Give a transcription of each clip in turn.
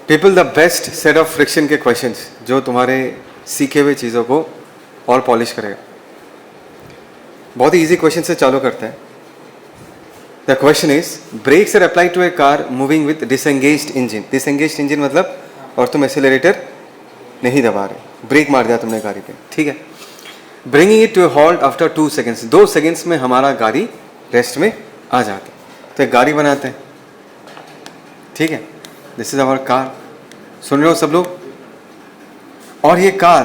People, the best set of friction के questions जो तुम्हारे सीखे हुए चीज़ों को और पॉलिश करेगा। बहुत ही ईजी क्वेश्चन से चालू करते हैं। The question is, brakes are applied to a car moving with disengaged engine. Disengaged engine मतलब और तुम एक्सीलरेटर नहीं दबा रहे, ब्रेक मार दिया तुमने गाड़ी पे, ठीक है। Bringing it to a halt after 2 seconds, 2 seconds में हमारा गाड़ी रेस्ट में आ जाती है। तो एक गाड़ी बनाते हैं, ठीक है। दिस इज आवर कार, सुन रहे हो सब लोग। और ये कार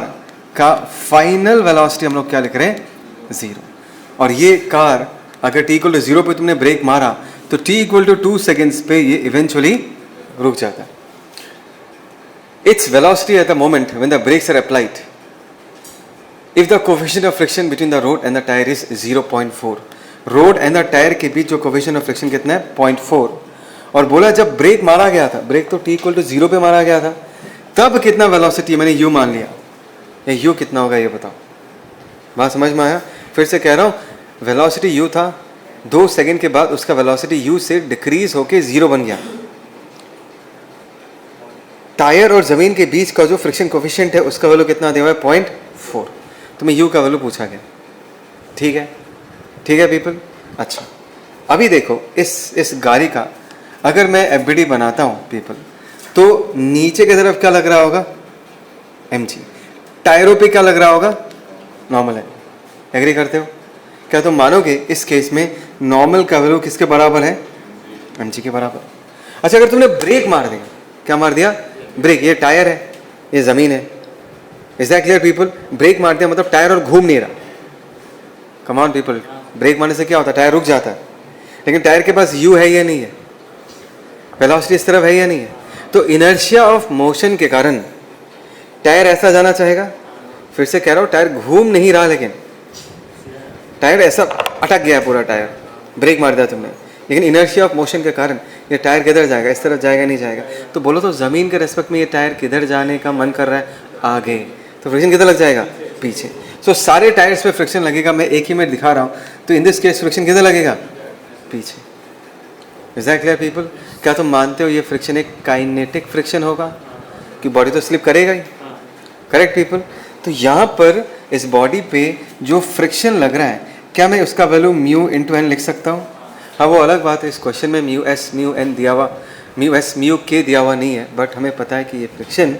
का फाइनल वेलोसिटी हम लोग क्या लिख रहे हैं, 0। और ये कार अगर t इक्वल टू 0 पे तुमने ब्रेक मारा तो t इक्वल टू 2 सेकेंड्स पे ये इवेंचुअली रुक जाता है। Its velocity at the moment when the brakes are applied if the coefficient of friction between the road and the tyre is 0.4। Road and the tyre के बीच जो coefficient of friction कितना है, 0.4। और बोला जब ब्रेक मारा गया था, ब्रेक तो t इक्वल टू 0 पे मारा गया था, तब कितना वेलोसिटी, मैंने u मान लिया, ये u कितना होगा ये बताओ। बात समझ में आया? फिर से कह रहा हूँ, वेलोसिटी u था, 2 सेकेंड के बाद उसका वेलोसिटी u से डिक्रीज होके 0 बन गया। टायर और जमीन के बीच का जो फ्रिक्शन कोफिशिएंट है उसका वैल्यू कितना दिया हुआ है, 0.4। तुम्हें u का वैल्यू पूछा गया, ठीक है, ठीक है पीपल। अच्छा, अभी देखो इस गाड़ी का अगर मैं एफबीडी बनाता हूँ पीपल, तो नीचे की तरफ क्या लग रहा होगा, mg। टायरों पे क्या लग रहा होगा, नॉर्मल है। एग्री करते हो? क्या तुम मानोगे इस केस में नॉर्मल का वैल्यू किसके बराबर है, mg के बराबर। अच्छा, अगर तुमने ब्रेक मार दिया, क्या मार दिया, ब्रेक, ये टायर है, ये जमीन है। Is that clear people? Brake मार दिया मतलब टायर और घूम नहीं रहा। कम ऑन पीपल, ब्रेक मारने से क्या होता है, टायर रुक जाता है। लेकिन टायर के पास u है या नहीं है, वेलोसिटी इस तरफ है या नहीं है। तो इनर्शिया ऑफ मोशन के कारण टायर ऐसा जाना चाहेगा। फिर से कह रहा हूँ, टायर घूम नहीं रहा, लेकिन टायर ऐसा अटक गया पूरा टायर, ब्रेक मार दिया तुमने, लेकिन इनर्शिया ऑफ मोशन के कारण ये टायर किधर जाएगा, इस तरफ जाएगा, नहीं जाएगा। तो बोलो तो ज़मीन के रेस्पेक्ट में ये टायर किधर जाने का मन कर रहा है, आगे। तो फ्रिक्शन किधर लग जाएगा, पीछे। सो सारे टायर्स पे फ्रिक्शन लगेगा, मैं एक ही में दिखा रहा हूँ। तो इन दिस केस फ्रिक्शन किधर लगेगा, पीछे। Is that clear people? क्या तुम मानते हो ये फ्रिक्शन एक काइनेटिक फ्रिक्शन होगा, कि बॉडी तो स्लिप करेगा ही, करेक्ट पीपल। तो यहाँ पर इस बॉडी पे जो फ्रिक्शन लग रहा है, क्या मैं उसका वैल्यू म्यू इंटू एन लिख सकता हूँ? हाँ, वो अलग बात है, इस क्वेश्चन में म्यू एस म्यू एन दिया हुआ, म्यू एस म्यू के दिया हुआ नहीं है, बट हमें पता है कि ये friction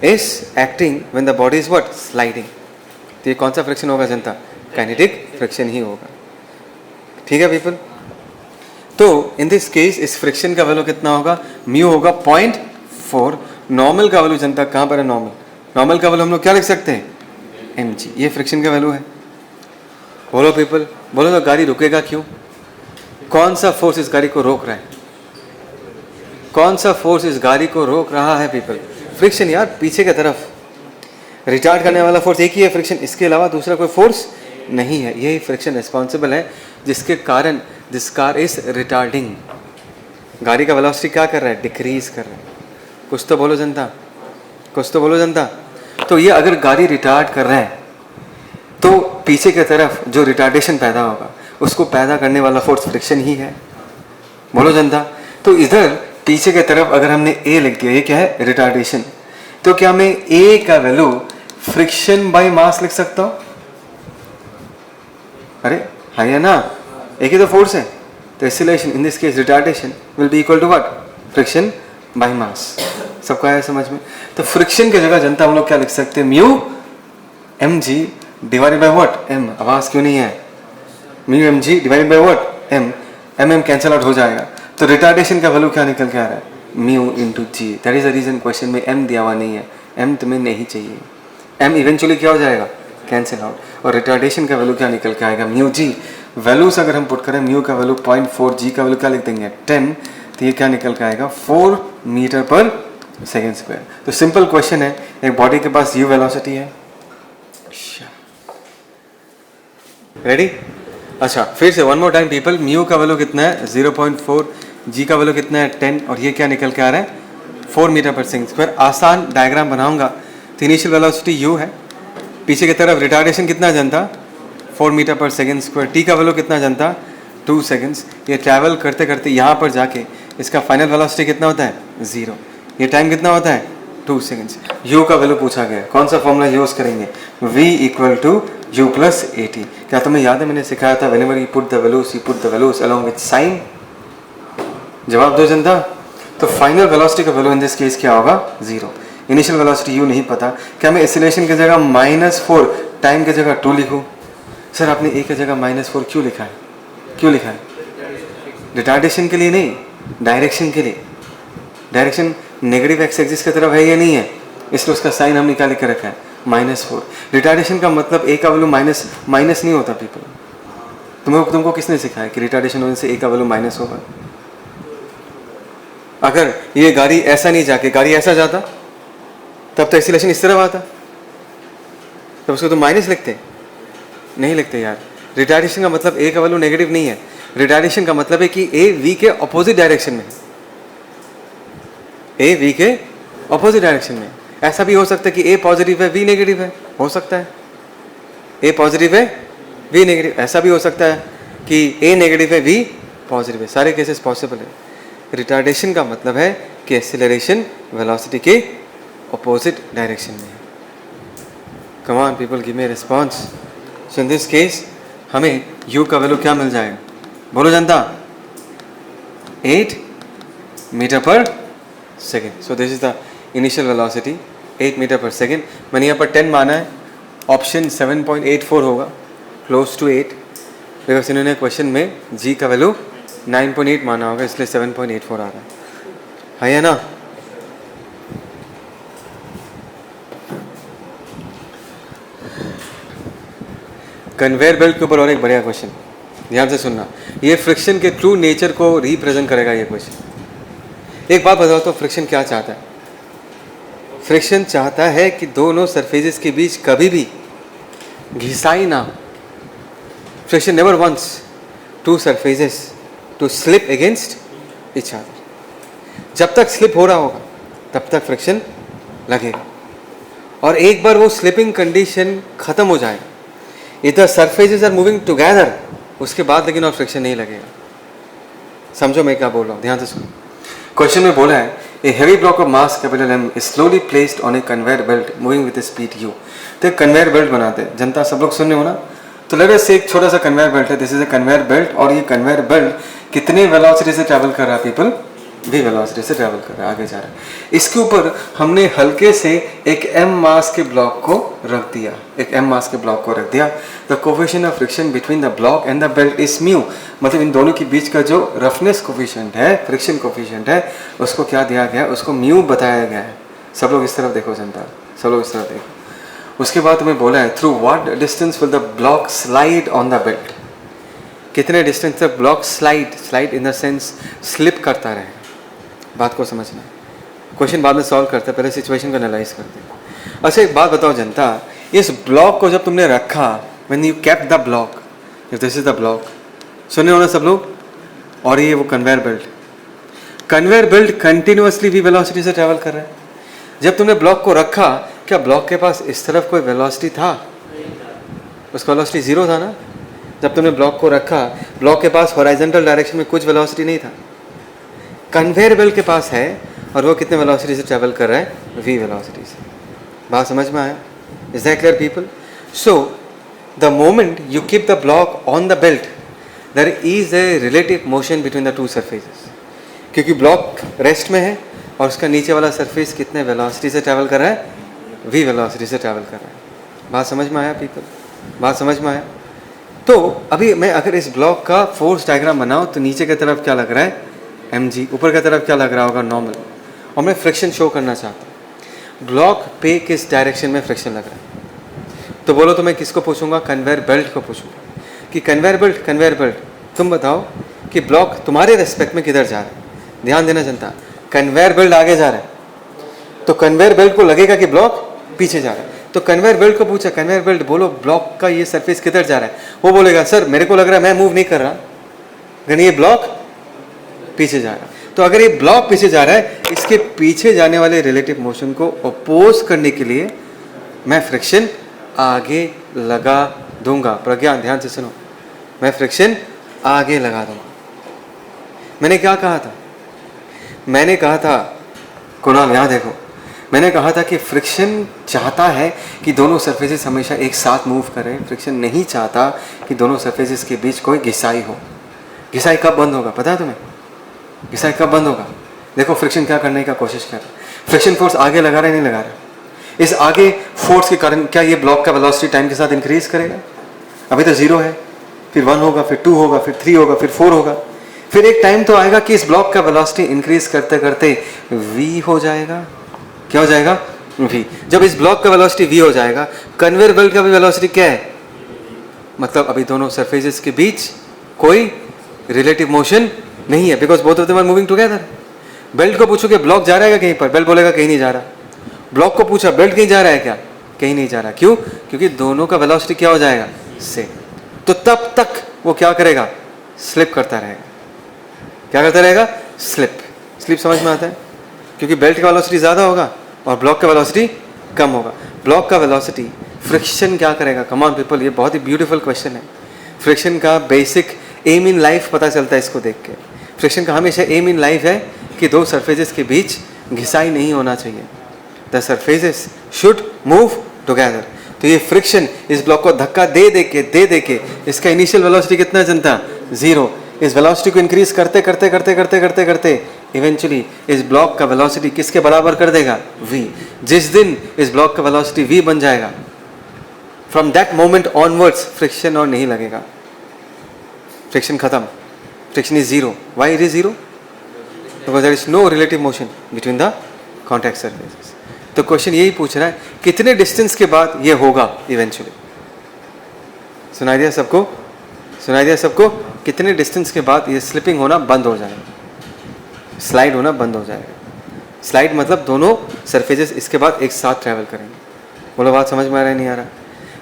is acting when the body is what, sliding. तो ये कौन सा फ्रिक्शन होगा जनता, काइनेटिक फ्रिक्शन ही होगा, ठीक है पीपल। तो इन दिस केस इस फ्रिक्शन का वैल्यू कितना होगा, म्यू होगा 0.4। नॉर्मल का वैल्यू जनता कहाँ पर है, नॉर्मल, नॉर्मल का वैल्यू हम लोग क्या लिख सकते हैं, mg। ये फ्रिक्शन का वैल्यू है। बोलो पीपल, बोलो तो गाड़ी रुकेगा क्यों, कौन सा फोर्स इस गाड़ी को रोक रहा है, कौन सा फोर्स इस गाड़ी को रोक रहा है पीपल, फ्रिक्शन यार, पीछे की तरफ रिटार्ड करने वाला फोर्स एक ही है, फ्रिक्शन, इसके अलावा दूसरा कोई फोर्स नहीं है। यही फ्रिक्शन रिस्पॉन्सिबल है जिसके कारण दिस कार इज रिटार्डिंग। गाड़ी का वेलोसिटी क्या कर रहा है, डिक्रीज कर रहा है। कुछ तो बोलो जनता, कुछ तो बोलो जनता। तो ये अगर गाड़ी रिटार्ड कर रहा है तो पीछे की तरफ जो रिटार्डेशन पैदा होगा उसको पैदा करने वाला फोर्स फ्रिक्शन ही है। बोलो जनता। तो इधर पीछे की तरफ अगर हमने ए लिख दिया, ये क्या है, रिटार्डेशन, तो क्या मैं ए का वैल्यू फ्रिक्शन बाय मास लिख सकता हूँ? अरे है या ना, एक ही तो फोर्स है। तो acceleration in this case retardation will be equal to what, friction by mass. सबको आया समझ में? तो फ्रिक्शन की जगह जनता हम लोग क्या लिख सकते हैं, mu mg divided by what, m। आवाज क्यों नहीं है, mu mg divided by what, m। mm cancel out हो जाएगा। तो रिटार्डेशन का वैल्यू क्या निकल के आ रहा है, mu into G. That is the reason question में m दिया हुआ नहीं है, m तुम्हें नहीं चाहिए। m इवेंचुअली क्या हो जाएगा, कैंसिल आउट। और रिटार्डेशन का वैल्यू क्या निकल के आएगा, म्यू जी। वैल्यूज अगर हम पुट करें, म्यू का वैल्यू 0.4, जी का वैल्यू क्या लिख देंगे 10, तो ये क्या निकल के आएगा 4 मीटर पर सेकेंड स्क्वायर। तो सिंपल क्वेश्चन है, एक बॉडी के पास u वेलोसिटी है, रेडी। अच्छा फिर से one more time people, mu का वैल्यू कितना है 0.4, जी का वैल्यू कितना है 10, और ये क्या निकल के आ रहा है 4 मीटर पर सेकेंड स्क्वायर। आसान डायग्राम बनाऊंगा तो इनिशियल वेलोसिटी u है, पीछे की तरफ रिटार्डेशन कितना जनता 4 metre per second square, t का वैल्यू कितना जनता 2 सेकेंड्स। ये ट्रैवल करते करते यहाँ पर जाके इसका फाइनल वेलोसिटी कितना होता है 0। ये टाइम कितना होता है 2 सेकेंड्स। u का वैल्यू पूछा गया, कौन सा फॉर्मूला यूज करेंगे, v equal to u plus at। क्या तुम्हें याद है मैंने सिखाया था whenever you put the values along with sign। जवाब दो जनता। तो फाइनल वेलोसिटी का वैल्यू इन दिस केस क्या होगा 0। इनिशियल वेलोसिटी u नहीं पता, क्या मैं एक्सीलरेशन की जगह -4 टाइम की जगह 2 लिखूं? सर आपने a की जगह -4 क्यों लिखा है, क्यों लिखा है? रिटार्डेशन के लिए नहीं, डायरेक्शन के लिए। डायरेक्शन नेगेटिव एक्स एक्सिस की तरफ है या नहीं है, इसलिए उसका साइन हम निकाल के रखा है -4। रिटार्डेशन का मतलब a का वैल्यू माइनस नहीं होता पीपल। तुमको किसने सिखाया कि रिटार्डेशन होने से a का वैल्यू माइनस होगा? अगर ये गाड़ी ऐसा नहीं जाके गाड़ी ऐसा जाता तब तो एक्सीलरेशन इस तरफ आता, तब उसको तो माइनस लिखते, नहीं लिखते यार। रिटार्डेशन का मतलब a का वैल्यू नेगेटिव नहीं है, रिटार्डेशन का मतलब है कि a v के अपोजिट डायरेक्शन में, a v के अपोजिट डायरेक्शन में। ऐसा भी हो सकता है कि a पॉजिटिव है v नेगेटिव है, हो सकता है a पॉजिटिव है v नेगेटिव। ऐसा भी हो सकता है कि a नेगेटिव है v पॉजिटिव है, सारे केसेस पॉसिबल है। रिटार्डेशन का मतलब है कि एक्सीलरेशन वेलोसिटी के अपोजिट डायरेक्शन में। Come on people give me response. So in this case हमें u का वैल्यू क्या मिल जाएगा, बोलो जनता? 8 metre per second. So this is the initial velocity 8 metre per second. मैंने यहाँ पर 10 माना है, ऑप्शन 7.84 होगा, क्लोज टू 8, बिकॉज इन्होंने क्वेश्चन में g का वैल्यू 9.8 माना होगा, इसलिए 7.84 आ रहा है या ना? कन्वेयर बेल्ट के ऊपर और एक बढ़िया क्वेश्चन, ध्यान से सुनना। ये फ्रिक्शन के ट्रू नेचर को रिप्रेजेंट करेगा ये क्वेश्चन। एक बात बताओ तो फ्रिक्शन क्या चाहता है? फ्रिक्शन चाहता है कि दोनों सरफेसेस के बीच कभी भी घिसाई ना हो। Friction never wants to surfaces to slip against each other. जब तक स्लिप हो रहा होगा तब तक फ्रिक्शन लगेगा, और एक बार वो स्लिपिंग कंडीशन खत्म हो जाएगा, इधर सरफेसेस आर मूविंग टुगेदर, उसके बाद लेकिन और फ्रिक्शन नहीं लगेगा। समझो मैं क्या बोल रहा हूँ, ध्यान से सुनो। क्वेश्चन में बोला है a heavy block of mass capital M is slowly placed on a conveyor belt moving with speed u। तो एक कन्वेयर बेल्ट बनाते हैं, जनता सब लोग सुनने हो ना? तो लेट अस से एक छोटा सा कन्वेयर बेल्ट है, this is a conveyor belt, और ये कन्वेयर बेल्ट कितने वेलोसिटी से ट्रैवल कर रहा है पीपल? v वेलोसिटी से ट्रैवल कर रहा है, आगे जा रहा है। इसके ऊपर हमने हल्के से एक m मास के ब्लॉक को रख दिया, एक m मास के ब्लॉक को रख दिया। The coefficient of friction between the block and the belt is mu, मतलब इन दोनों के बीच का जो रफनेस कोफिशिएंट है, फ्रिक्शन कोफिशिएंट है, उसको क्या दिया गया है? उसको म्यू बताया गया है। सब लोग इस तरफ देखो जनता, सब लोग इस तरफ देखो। उसके बाद तुम्हें बोला है through what distance will the block slide on the belt. कितने डिस्टेंस तक block slide in the sense slip करता रहेगा। बात को समझना, क्वेश्चन बाद में सॉल्व करते हैं, पहले सिचुएशन को एनालाइज करते हैं। अच्छा एक बात बताओ जनता, इस ब्लॉक को जब तुमने रखा, when you kept the block, if this is the block, सुने हो ना सब लोग? और ये वो conveyor belt continuously v velocity से ट्रैवल कर रहा है। जब तुमने ब्लॉक को रखा, क्या ब्लॉक के पास इस तरफ कोई वेलोसिटी था? उसका वेलोसिटी 0 था ना? जब तुमने ब्लॉक को रखा, ब्लॉक के पास हॉरिजॉन्टल डायरेक्शन में कुछ वेलोसिटी नहीं था। कन्वेयर बेल्ट के पास है, और वो कितने वेलोसिटी से ट्रैवल कर रहा है? v वेलोसिटी से। बात समझ में आया? Is that clear people? So the moment you keep the block on the belt, there is a relative motion between the two surfaces, क्योंकि ब्लॉक रेस्ट में है और उसका नीचे वाला सरफेस कितने वेलोसिटी से ट्रैवल कर रहा है? v वेलोसिटी से ट्रैवल कर रहा है। बात समझ में आया पीपल? बात समझ में आया? तो अभी मैं अगर इस ब्लॉक का फोर्स डायग्राम बनाऊं तो नीचे की तरफ क्या लग रहा है? mg, ऊपर की तरफ क्या लग रहा होगा? नॉर्मल। और मैं फ्रिक्शन शो करना चाहता हूँ, ब्लॉक पे किस डायरेक्शन में फ्रिक्शन लग रहा है। तो बोलो तो मैं किसको पूछूंगा? कन्वेयर बेल्ट को पूछूंगा कि कन्वेयर बेल्ट तुम बताओ कि ब्लॉक तुम्हारे रेस्पेक्ट में किधर जा रहा है। ध्यान देना जनता, कन्वेयर बेल्ट आगे जा रहा है तो कन्वेयर बेल्ट को लगेगा कि ब्लॉक पीछे जा रहा है। तो कन्वेयर बेल्ट को पूछा, कन्वेयर बेल्ट बोलो ब्लॉक का ये सरफेस किधर जा रहा है? वो बोलेगा सर मेरे को लग रहा है मैं मूव नहीं कर रहा, लेकिन ये ब्लॉक पीछे जा रहा है। तो अगर ये ब्लॉक पीछे जा रहा है, इसके पीछे जाने वाले रिलेटिव मोशन को अपोज करने के लिए मैं फ्रिक्शन आगे लगा दूंगा। प्रज्ञान ध्यान से सुनो, मैं फ्रिक्शन आगे लगा दूंगा। मैंने क्या कहा था? मैंने कहा था कुणाल यहाँ देखो, मैंने कहा था कि फ्रिक्शन चाहता है कि दोनों सरफेसेस हमेशा एक साथ मूव करें, फ्रिक्शन नहीं चाहता कि दोनों सरफेसेस के बीच कोई घिसाई हो। घिसाई कब बंद होगा पता है तुम्हें? घिसाई कब बंद होगा? देखो फ्रिक्शन क्या करने का कोशिश कर रहा है, फ्रिक्शन फोर्स आगे लगा रहा है नहीं लगा रहा है? इस आगे फोर्स के कारण क्या ये ब्लॉक का वेलोसिटी टाइम के साथ इंक्रीज करेगा? अभी तो 0 है, फिर 1 होगा, फिर 2 होगा, फिर 3 होगा, फिर 4 होगा, फिर एक टाइम तो आएगा कि इस ब्लॉक का वेलोसिटी इंक्रीज करते करते v हो जाएगा। क्या हो जाएगा? v। जब इस ब्लॉक का वेलोसिटी v हो जाएगा, कन्वेयर बेल्ट का भी वेलोसिटी क्या है? मतलब अभी दोनों सरफेसेस के बीच कोई रिलेटिव मोशन नहीं है, because both of them are moving together. Belt को पूछो कि ब्लॉक जा रहा है क्या कहीं पर, बेल्ट बोलेगा कहीं नहीं जा रहा। ब्लॉक को पूछा बेल्ट कहीं जा रहा है क्या, कहीं नहीं जा रहा। क्यों? क्योंकि दोनों का वेलोसिटी क्या हो जाएगा? सेम। तो तब तक वो क्या करेगा? स्लिप करता रहेगा। क्या करता रहेगा? स्लिप। स्लिप समझ में आता है? क्योंकि बेल्ट का वेलोसिटी ज़्यादा होगा और ब्लॉक का वेलोसिटी कम होगा। ब्लॉक का वेलोसिटी फ्रिक्शन क्या करेगा? कम ऑन पीपल, ये बहुत ही ब्यूटीफुल क्वेश्चन है। फ्रिक्शन का बेसिक एम इन लाइफ पता चलता है इसको देख के। फ्रिक्शन का हमेशा एम इन लाइफ है कि दो सरफेसेस के बीच घिसाई नहीं होना चाहिए। The surfaces should move together. तो ये फ्रिक्शन इस ब्लॉक को धक्का दे के इसका इनिशियल वेलोसिटी कितना जनता? 0। इस वेलोसिटी को इंक्रीज करते करते इवेंचुअली इस ब्लॉक का वेलोसिटी किसके बराबर कर देगा? v। जिस दिन इस ब्लॉक का वेलोसिटी v बन जाएगा, from that moment onwards friction और नहीं लगेगा। फ्रिक्शन खत्म, friction is 0। Why it is 0? Because there is no relative motion between the contact surfaces. तो क्वेश्चन यही पूछ रहा है कितने डिस्टेंस के बाद ये होगा इवेंचुअली। सुनाई दिया सबको? सुनाई दिया सबको? कितने डिस्टेंस के बाद ये स्लिपिंग होना बंद हो जाएगा, स्लाइड होना बंद हो जाएगा। स्लाइड मतलब दोनों सरफेसेस इसके बाद एक साथ ट्रैवल करेंगे। बोलो बात समझ में आ रहा है नहीं आ रहा?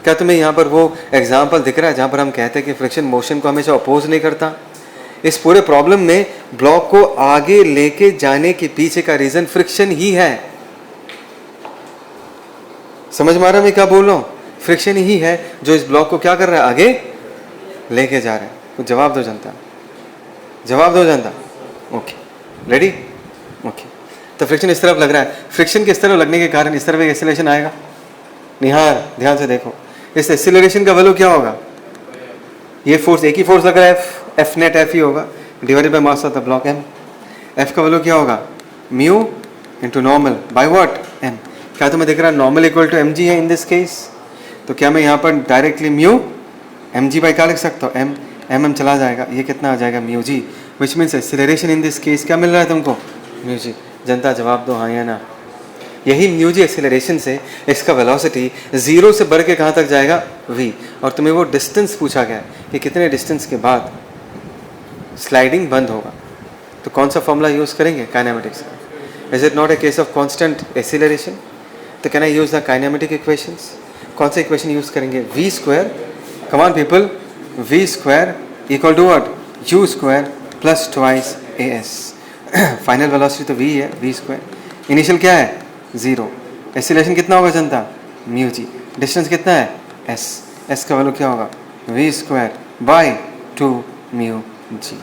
क्या तुम्हें यहाँ पर वो एग्जाम्पल दिख रहा है जहाँ पर हम कहते हैं कि फ्रिक्शन मोशन को हमेशा अपोज नहीं करता? इस पूरे प्रॉब्लम में ब्लॉक को आगे लेके जाने के पीछे का रीजन फ्रिक्शन ही है। समझ में आ रहा मैं क्या बोल रहा हूँ? फ्रिक्शन ही है जो इस ब्लॉक को क्या कर रहा है? आगे लेके जा रहा है। कुछ जवाब दो जनता, जवाब दो जनता। Okay, ready? ओके, तो फ्रिक्शन इस तरफ लग रहा है। फ्रिक्शन के इस तरफ लगने के कारण इस तरफ एक एक्सीलरेशन आएगा। निहार ध्यान से देखो, इस एक्सीलरेशन का वैल्यू क्या होगा? ये फोर्स एक ही फोर्स लग रहा है, एफ नेट एफ ही होगा, divided by mass of the block M. F का वैल्यू क्या होगा? Mu into normal by what? M. क्या तुम्हें दिख रहा है normal equal to M G है इन दिस केस? तो क्या मैं यहाँ पर directly mu M G by क्या लिख सकता हूँ? एम एम चला जाएगा, ये कितना आ जाएगा? Mu G, which means acceleration in this case क्या मिल रहा है तुमको? Mu G. जनता जवाब दो हाँ या ना। यही म्यू जी एक्सीलरेशन से इसका वेलोसिटी 0 से बढ़ के कहाँ तक जाएगा? v। और तुम्हें वो डिस्टेंस पूछा गया कि कितने डिस्टेंस के बाद स्लाइडिंग बंद होगा। तो कौन सा फॉर्मूला यूज़ करेंगे? काइनेमेटिक्स का। Is it not a case of constant acceleration? तो can I use the kinematic equations? कौन सा इक्वेशन यूज़ करेंगे? v square, come on people, v square equal to what? u square plus twice as। Final velocity तो v है, v square. Initial क्या है? 0। Acceleration कितना होगा जनता? Mu G. डिस्टेंस कितना है? s। s का वैल्यू क्या होगा? v square by 2 mu G.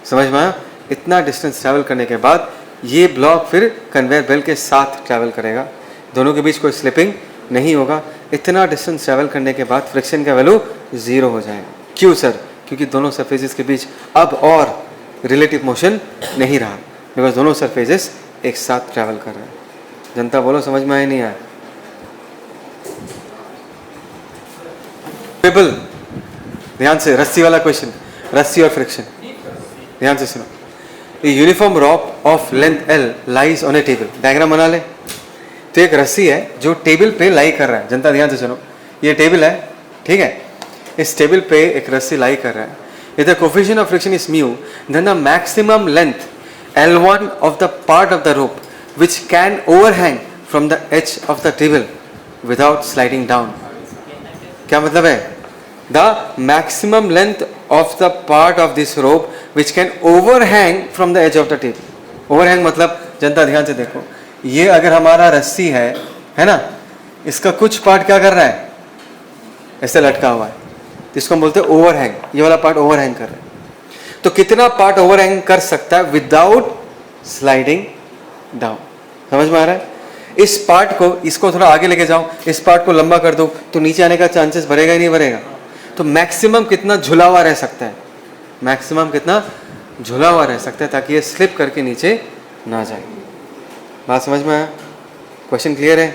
समझ में आया? इतना डिस्टेंस ट्रैवल करने के बाद ये ब्लॉक फिर कन्वेयर बेल्ट के साथ ट्रैवल करेगा, दोनों के बीच कोई स्लिपिंग नहीं होगा। इतना डिस्टेंस ट्रैवल करने के बाद फ्रिक्शन का वैल्यू 0 हो जाएगा। क्यों सर? क्योंकि दोनों सरफेसेस के बीच अब और रिलेटिव मोशन नहीं रहा, बिकॉज दोनों सरफेसेस एक साथ ट्रैवल कर रहे हैं। जनता बोलो समझ में आया नहीं आया? पीपल ध्यान से, रस्सी वाला क्वेश्चन, रस्सी और फ्रिक्शन, ध्यान से सुनो। A uniform rope of length L lies on a table. Diagram बना ले। तो एक रस्सी है जो टेबल पे लाई कर रहा है। जनता ध्यान से सुनो, ये टेबल है, ठीक है? इस टेबल पे एक रस्सी लाई कर रहा है। If the coefficient of friction is mu, then the maximum length L1 of the part of the rope which can overhang from the edge of the table without sliding down. क्या मतलब है? The maximum length of the part of this rope which can overhang from the edge of the table. Overhang मतलब जनता ध्यान से देखो, ये अगर हमारा रस्सी है ना, इसका कुछ पार्ट क्या कर रहा है? ऐसे लटका हुआ है, इसको हम बोलते हैं ओवरहैंग। ये वाला पार्ट ओवरहैंग कर रहा है। तो कितना पार्ट ओवरहैंग कर सकता है विदाउट स्लाइडिंग डाउन। समझ में आ रहा है? इस पार्ट को, इसको थोड़ा आगे लेके जाओ, इस पार्ट को लंबा कर दो तो नीचे आने का चांसेस बढ़ेगा ही नहीं बढ़ेगा? तो मैक्सिमम कितना झुला हुआ रह सकता है? मैक्सिमम कितना झुला हुआ रह सकता है ताकि ये स्लिप करके नीचे ना जाए। बात समझ में आया? क्वेश्चन क्लियर है?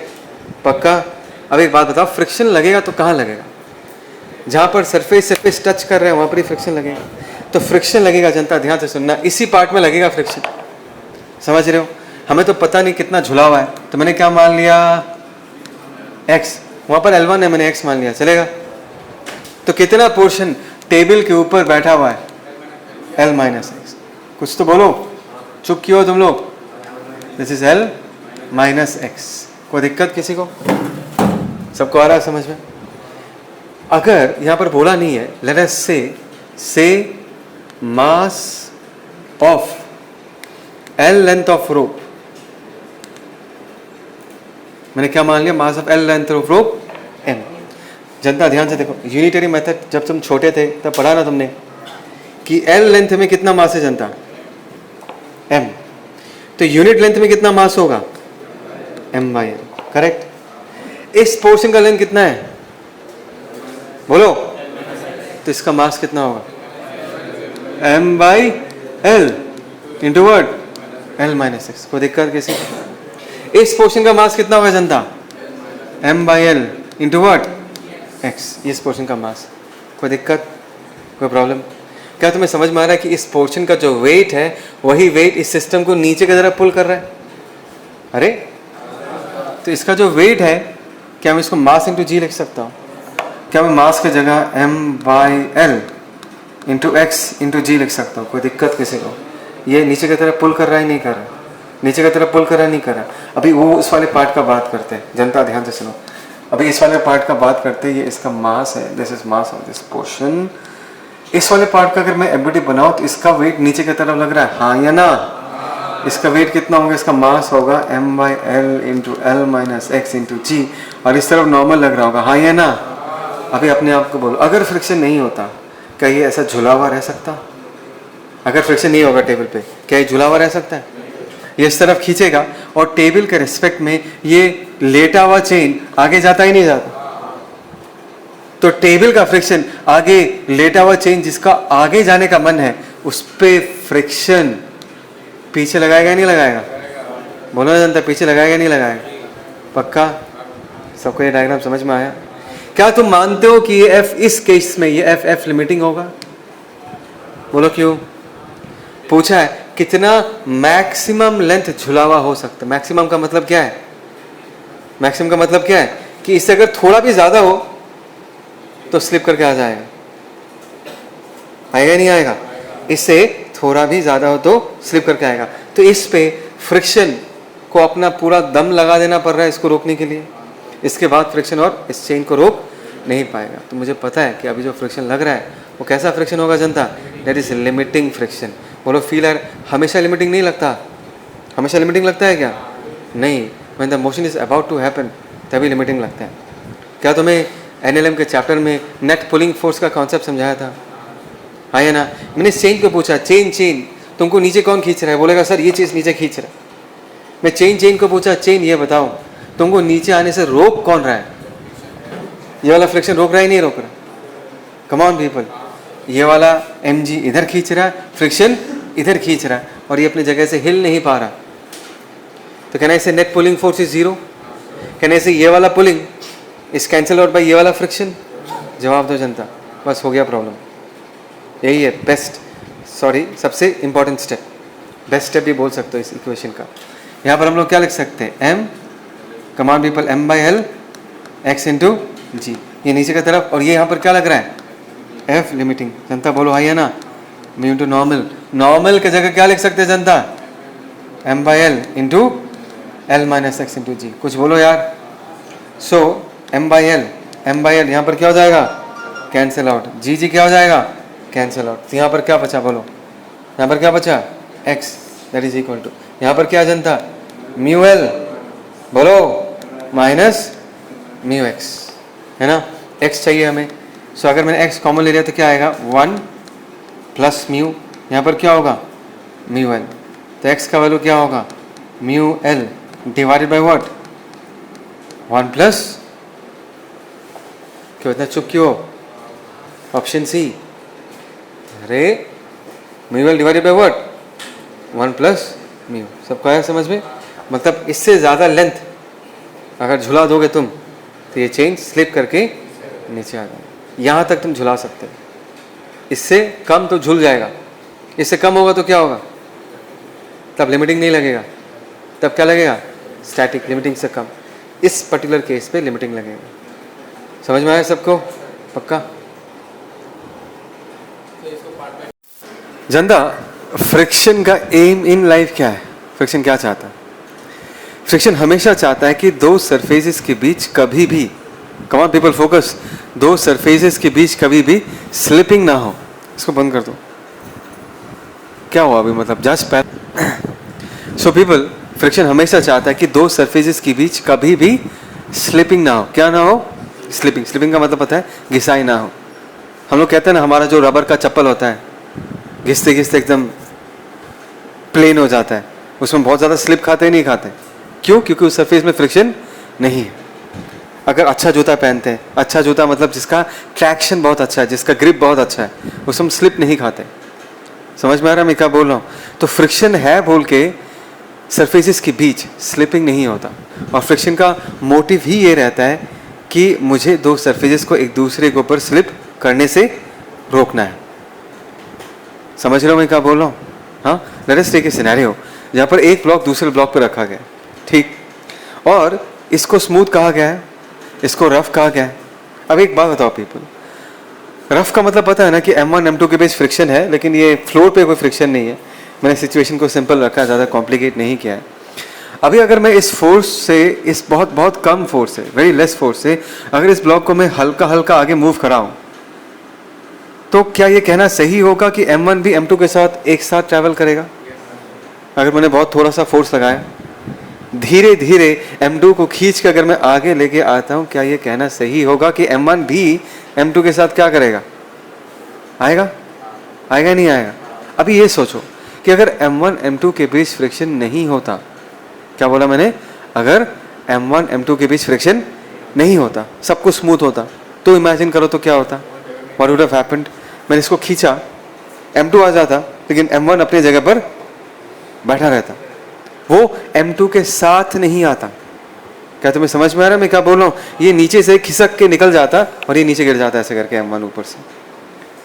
पक्का? अब एक बात बताओ, फ्रिक्शन लगेगा तो कहाँ लगेगा? जहाँ पर सरफेस टच कर रहे हैं वहाँ पर ही फ्रिक्शन लगेगा। तो फ्रिक्शन लगेगा, जनता ध्यान से सुनना, इसी पार्ट में लगेगा फ्रिक्शन। समझ रहे हो? हमें तो पता नहीं कितना झुला हुआ है, तो मैंने क्या मान लिया? x। वहाँ पर L1 है, मैंने x मान लिया, चलेगा? तो कितना पोर्शन टेबल के ऊपर बैठा हुआ है? L minus x. कुछ तो बोलो, चुप क्यों हो तुम लोग? This is L minus x. कोई दिक्कत किसी को? सबको आ रहा है समझ में? अगर यहाँ पर बोला नहीं है, लेट अस से mass of L length of rope, मैंने क्या मान लिया? Mass of L length of rope m। जनता ध्यान से देखो, यूनिटरी मेथड जब तुम छोटे थे तब पढ़ा ना तुमने कि L लेंथ में कितना मास है जनता? m। तो यूनिट लेंथ में कितना मास होगा? m by l। करेक्ट? इस पोर्शन का लेंथ कितना है? बोलो। तो इसका मास कितना होगा? m by l into word L minus x. कोई दिक्कत किसी? इस पोर्शन का मास कितना होगा जनता? m by L into word x. इस पोर्शन का मास। कोई दिक्कत? कोई प्रॉब्लम? क्या तुम्हें समझ में आ रहा है कि इस पोर्शन का जो वेट है वही वेट इस सिस्टम को नीचे की तरफ पुल कर रहा है? अरे तो इसका जो वेट है, क्या मैं इसको मास इंटू जी लिख सकता हूँ? क्या मैं मास की जगह m by L into X into G लिख सकता हूँ? कोई दिक्कत किसी को? ये नीचे की तरफ पुल कर रहा है नहीं कर रहा? नीचे की तरफ पुल कर रहा है नहीं कर रहा? अभी वो उस वाले पार्ट का बात करते हैं, जनता ध्यान से सुनो। अभी इस वाले पार्ट का बात करते हैं, ये इसका मास है, this is mass of this portion. इस वाले पार्ट का अगर मैं एबिलिटी बनाऊँ तो इसका वेट नीचे की तरफ लग रहा है, हाँ या ना? इसका वेट कितना होगा? इसका मास होगा m by L into L minus X into G, और इस तरफ नॉर्मल लग रहा होगा, हाँ या ना? अभी अपने आप को बोलो, अगर फ्रिक्शन नहीं होता क्या ये ऐसा झुला हुआ रह सकता? अगर फ्रिक्शन नहीं होगा टेबल पे, क्या ये झुला हुआ रह सकता है? ये इस तरफ खींचेगा और टेबल के रिस्पेक्ट में ये लेटा हुआ चेन आगे जाता ही नहीं जाता। तो टेबल का फ्रिक्शन आगे लेटा हुआ चेन जिसका आगे जाने का मन है उस पे फ्रिक्शन पीछे लगाएगा नहीं लगाएगा? बोलो ना जनता, पीछे लगाएगा नहीं लगाएगा? पक्का? सबको ये डायग्राम समझ में आया? क्या तुम मानते हो कि ये F इस केस में ये F लिमिटिंग होगा? बोलो क्यों? पूछा है कितना मैक्सिमम लेंथ झुला हुआ हो सकता है। मैक्सिमम का मतलब क्या है? मैक्सिमम का मतलब क्या है कि इससे अगर थोड़ा भी ज्यादा हो तो स्लिप करके आ जाएगा, आएगा नहीं आएगा? इससे थोड़ा भी ज्यादा हो तो स्लिप करके आएगा। तो इस पे फ्रिक्शन को अपना पूरा दम लगा देना पड़ रहा है इसको रोकने के लिए। इसके बाद फ्रिक्शन और इस चेन को रोक नहीं पाएगा। तो मुझे पता है कि अभी जो फ्रिक्शन लग रहा है वो कैसा फ्रिक्शन होगा जनता? That is limiting friction. बोलो फील है? हमेशा लिमिटिंग नहीं लगता? हमेशा लिमिटिंग लगता है क्या? नहीं, when the motion is about to happen तभी लिमिटिंग लगता है। क्या तुम्हें एनएलएम के चैप्टर में नेट पुलिंग फोर्स का कॉन्सेप्ट समझाया था? हाँ या ना? मैंने चेन को पूछा, चेन तुमको नीचे कौन खींच रहा है? बोलेगा सर ये चीज़ नीचे खींच रहा है। मैं चेन को पूछा, चेन ये बताओ तुमको नीचे आने से रोक कौन रहा है? ये वाला फ्रिक्शन रोक रहा है नहीं रोक रहा? कम ऑन पीपल, ये वाला mg इधर खींच रहा है, फ्रिक्शन इधर खींच रहा है और ये अपनी जगह से हिल नहीं पा रहा। तो कहना इसे net pulling force is zero? कहना इसे ये वाला pulling is cancel out by ये वाला फ्रिक्शन? जवाब दो जनता, बस हो गया प्रॉब्लम। यही है बेस्ट, सॉरी सबसे इंपॉर्टेंट स्टेप, बेस्ट स्टेप भी बोल सकते हो इस इक्वेशन का। यहाँ पर हम लोग क्या लिख सकते हैं? m come on people m by L X into G, ये नीचे की तरफ, और ये यहाँ पर क्या लग रहा है? f limiting. जनता बोलो हाँ या ना? म्यू इंटू नॉर्मल, नॉर्मल की जगह क्या लिख सकते हैं जनता? m by L into L minus X into G. कुछ बोलो यार। सो m बाई एल यहाँ पर क्या हो जाएगा? Cancel out. जी क्या हो जाएगा? Cancel out. तो यहाँ पर क्या बचा? बोलो यहाँ पर क्या बचा? x that is equal to, यहाँ पर क्या जनता? म्यू एल बोलो माइनस म्यू एक्स, है ना? x चाहिए हमें। सो अगर मैंने x कॉमन ले लिया तो क्या आएगा? 1 प्लस म्यू, यहाँ पर क्या होगा? Mu L. तो x का वैल्यू क्या होगा, mu L divided by what, 1 plus, क्यों इतना चुप क्यों, ऑप्शन सी, अरे mu L divided by what, 1 plus mu. सबको आया समझ में? मतलब इससे ज़्यादा लेंथ अगर झुला दोगे तुम तो ये चेन स्लिप करके नीचे आ जाएगा, यहाँ तक तुम झुला सकते हो। इससे कम तो झुल जाएगा, इससे कम होगा तो क्या होगा, तब लिमिटिंग नहीं लगेगा, तब क्या लगेगा, स्टैटिक। लिमिटिंग से कम, इस पर्टिकुलर केस पे लिमिटिंग लगेगा। समझ में आया सबको? पक्का? जनता, फ्रिक्शन का एम इन लाइफ क्या है? फ्रिक्शन क्या चाहता है? फ्रिक्शन हमेशा चाहता है कि दो सरफेसेस के बीच कभी भी, कम ऑन पीपल फोकस, दो सरफेसेस के बीच कभी भी स्लिपिंग ना हो। इसको बंद कर दो। क्या हुआ अभी, मतलब जस्ट पैर। सो पीपल, फ्रिक्शन हमेशा चाहता है कि दो सरफेसेस के बीच कभी भी स्लिपिंग ना हो। क्या ना हो? स्लिपिंग। स्लिपिंग का मतलब पता है, घिसाई ना हो। हम लोग कहते हैं ना, हमारा जो रबर का चप्पल होता है, घिसते घिसते एकदम प्लेन हो जाता है, उसमें बहुत ज़्यादा स्लिप खाते ही नहीं खाते। क्यों? क्योंकि उस सरफेस में फ्रिक्शन नहीं है। अगर अच्छा जूता पहनते हैं, अच्छा जूता मतलब जिसका ट्रैक्शन बहुत अच्छा है, जिसका ग्रिप बहुत अच्छा है, उसमें स्लिप नहीं खाते। समझ में आ रहा है मैं क्या बोल रहा हूँ? तो फ्रिक्शन है बोल के सरफेसेस के बीच स्लिपिंग नहीं होता। और फ्रिक्शन का मोटिव ही ये रहता है कि मुझे दो सरफेसेस को एक दूसरे के ऊपर स्लिप करने से रोकना है। समझ रहे हो मैं क्या बोल रहा हूँ? हाँ, let us take a scenario जहाँ पर एक ब्लॉक दूसरे ब्लॉक पर रखा गया, ठीक, और इसको स्मूथ कहा गया है, इसको रफ कहा गया है। अब एक बात बताओ पीपल, रफ का मतलब पता है ना कि M1 M2 के बीच फ्रिक्शन है, लेकिन ये फ्लोर पे कोई फ्रिक्शन नहीं है। मैंने सिचुएशन को सिंपल रखा है, ज़्यादा कॉम्प्लिकेट नहीं किया है। अभी अगर मैं इस फोर्स से, इस बहुत बहुत कम फोर्स से, वेरी लेस फोर्स से, अगर इस ब्लॉक को मैं हल्का हल्का आगे मूव कराऊं, तो क्या ये कहना सही होगा कि M1 भी M2 के साथ एक साथ ट्रैवल करेगा? अगर मैंने बहुत थोड़ा सा फोर्स लगाया, धीरे धीरे M2 को खींच के अगर मैं आगे लेके आता हूं, क्या ये कहना सही होगा कि M1 भी M2 के साथ क्या करेगा? आएगा? आएगा नहीं आएगा? अभी ये सोचो कि अगर M1 M2 के बीच फ्रिक्शन नहीं होता, क्या बोला मैंने? अगर M1 M2 के बीच फ्रिक्शन नहीं होता, सब कुछ स्मूथ होता, तो इमेजिन करो तो क्या होता? What would have happened? मैंने इसको खींचा, M2 आ जाता, लेकिन M1 अपनी जगह पर बैठा रहता, वो M2 के साथ नहीं आता। क्या तुम्हें समझ में आ रहा है मैं क्या बोल रहा हूँ? ये नीचे से खिसक के निकल जाता और ये नीचे गिर जाता ऐसे करके M1 ऊपर से।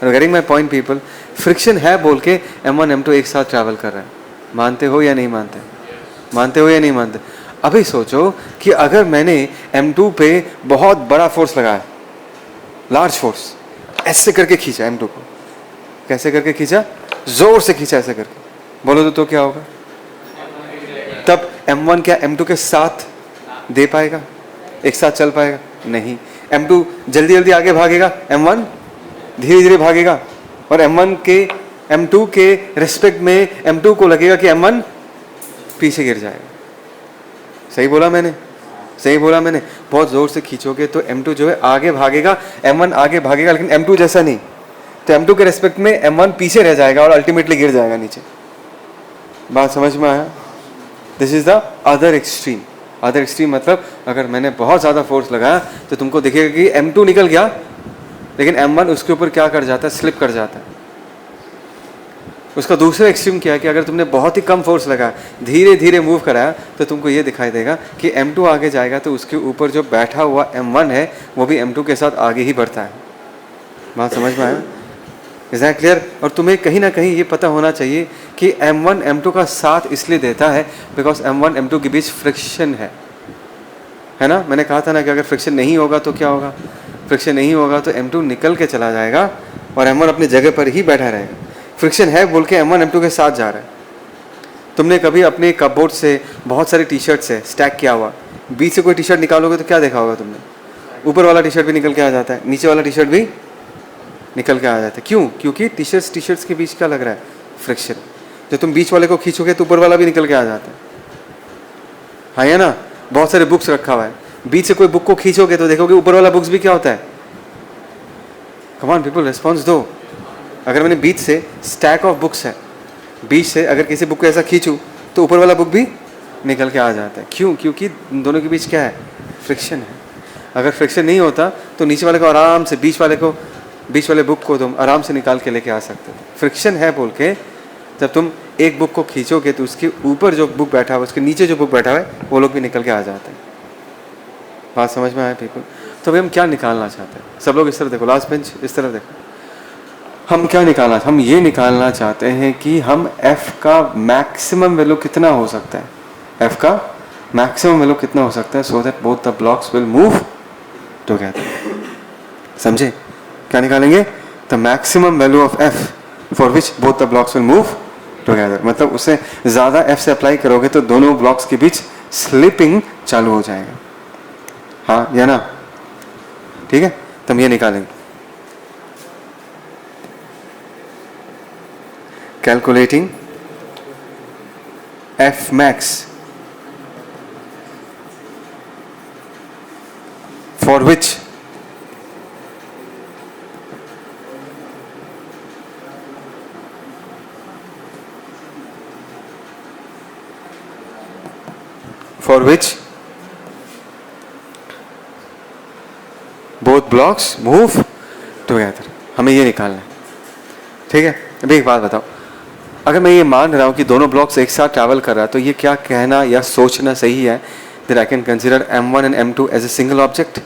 Getting my point people? Friction है बोल के M1 M2 एक साथ ट्रैवल कर रहा है। मानते हो या नहीं मानते? मानते हो या नहीं मानते? अभी सोचो कि अगर मैंने M2 पे बहुत बड़ा फोर्स लगाया, लार्ज फोर्स, ऐसे करके खींचा M2 को, कैसे करके खींचा? जोर से खींचा ऐसे करके, बोलो तो क्या होगा? तब M1 क्या M2 के साथ दे पाएगा, एक साथ चल पाएगा? नहीं। M2 जल्दी जल्दी आगे भागेगा, M1 धीरे धीरे भागेगा, और M2 के रिस्पेक्ट में M2 को लगेगा कि M1 पीछे गिर जाएगा। सही बोला मैंने? सही बोला मैंने? बहुत जोर से खींचोगे तो M2 जो है आगे भागेगा, M1 आगे भागेगा, लेकिन M2 जैसा नहीं। तो M2 के रिस्पेक्ट में M1 पीछे रह जाएगा और अल्टीमेटली गिर जाएगा नीचे। बात समझ में आया? This is the other extreme. Other extreme मतलब अगर मैंने बहुत ज़्यादा फोर्स लगाया तो तुमको दिखेगा कि M2 निकल गया, लेकिन M1 उसके ऊपर क्या कर जाता है? स्लिप कर जाता है। उसका दूसरा एक्सट्रीम क्या है कि अगर तुमने बहुत ही कम फोर्स लगाया, धीरे धीरे मूव कराया, तो तुमको ये दिखाई देगा कि M2 आगे जाएगा तो उसके ऊपर जो बैठा हुआ M1 है वो भी M2 के साथ आगे ही बढ़ता है। बात समझ में आया? Is that clear? और तुम्हें कहीं ना कहीं ये पता होना चाहिए कि M1 M2 का साथ इसलिए देता है बिकॉज M1 M2 के बीच फ्रिक्शन है ना? मैंने कहा था ना कि अगर फ्रिक्शन नहीं होगा तो क्या होगा? फ्रिक्शन नहीं होगा तो M2 निकल के चला जाएगा और M1 अपनी जगह पर ही बैठा रहेगा। फ्रिक्शन है बोल के M1 M2 के साथ जा रहा है। तुमने कभी अपने कपबोर्ड से बहुत सारी टी शर्ट से स्टैक किया हुआ, बीच से कोई टी शर्ट निकालोगे तो क्या देखा होगा तुमने? ऊपर वाला टी शर्ट भी निकल के आ जाता है, नीचे वाला टी शर्ट भी निकल के आ जाता है। क्यों? क्योंकि टी शर्ट्स के बीच क्या लग रहा है? फ्रिक्शन। जब तुम बीच वाले को खींचोगे तो ऊपर वाला भी निकल के आ जाता है। हाँ या ना? बहुत सारे बुक्स रखा हुआ है, बीच से कोई बुक को खींचोगे तो देखोगे ऊपर वाला बुक्स भी क्या होता है? कम ऑन पीपल, रिस्पॉन्स दो। अगर मैंने बीच से स्टैक ऑफ बुक्स है, बीच से अगर किसी बुक को ऐसा खींचूँ तो ऊपर वाला बुक भी निकल के आ जाता है। क्यों? क्योंकि दोनों के बीच क्या है? फ्रिक्शन है। अगर फ्रिक्शन नहीं होता तो नीचे वाले को आराम से बीच वाले बुक को तुम आराम से निकाल के लेके आ सकते हो। फ्रिक्शन है बोल के जब तुम एक बुक को खींचोगे तो उसके ऊपर जो बुक बैठा हुआ है, उसके नीचे जो बुक बैठा हुआ है, वो लोग भी निकल के आ जाते हैं। बात समझ में आया पीपल? तो भाई हम क्या निकालना चाहते हैं? सब लोग इस तरफ देखो, लास्ट बेंच इस तरफ देखो। हम क्या निकालना? हम ये निकालना चाहते हैं कि हम f का मैक्सिमम वैल्यू कितना हो सकता है, f का मैक्सिमम वैल्यू कितना हो सकता है, so that both the blocks will move together. समझे? क्या निकालेंगे? The maximum value of f for which both the blocks will move together. मतलब उससे ज़्यादा f से अप्लाई करोगे तो दोनों ब्लॉक्स के बीच स्लिपिंग चालू हो जाएगा। हाँ या ना? ठीक है, तो हम ये निकालेंगे। Calculating f max for which both blocks move together। हमें ये निकालना है। ठीक है, अभी एक बात बताओ, अगर मैं ये मान रहा हूँ कि दोनों ब्लॉक्स एक साथ ट्रैवल कर रहा है तो ये क्या कहना या सोचना सही है that I can consider M1 and M2 as a single object?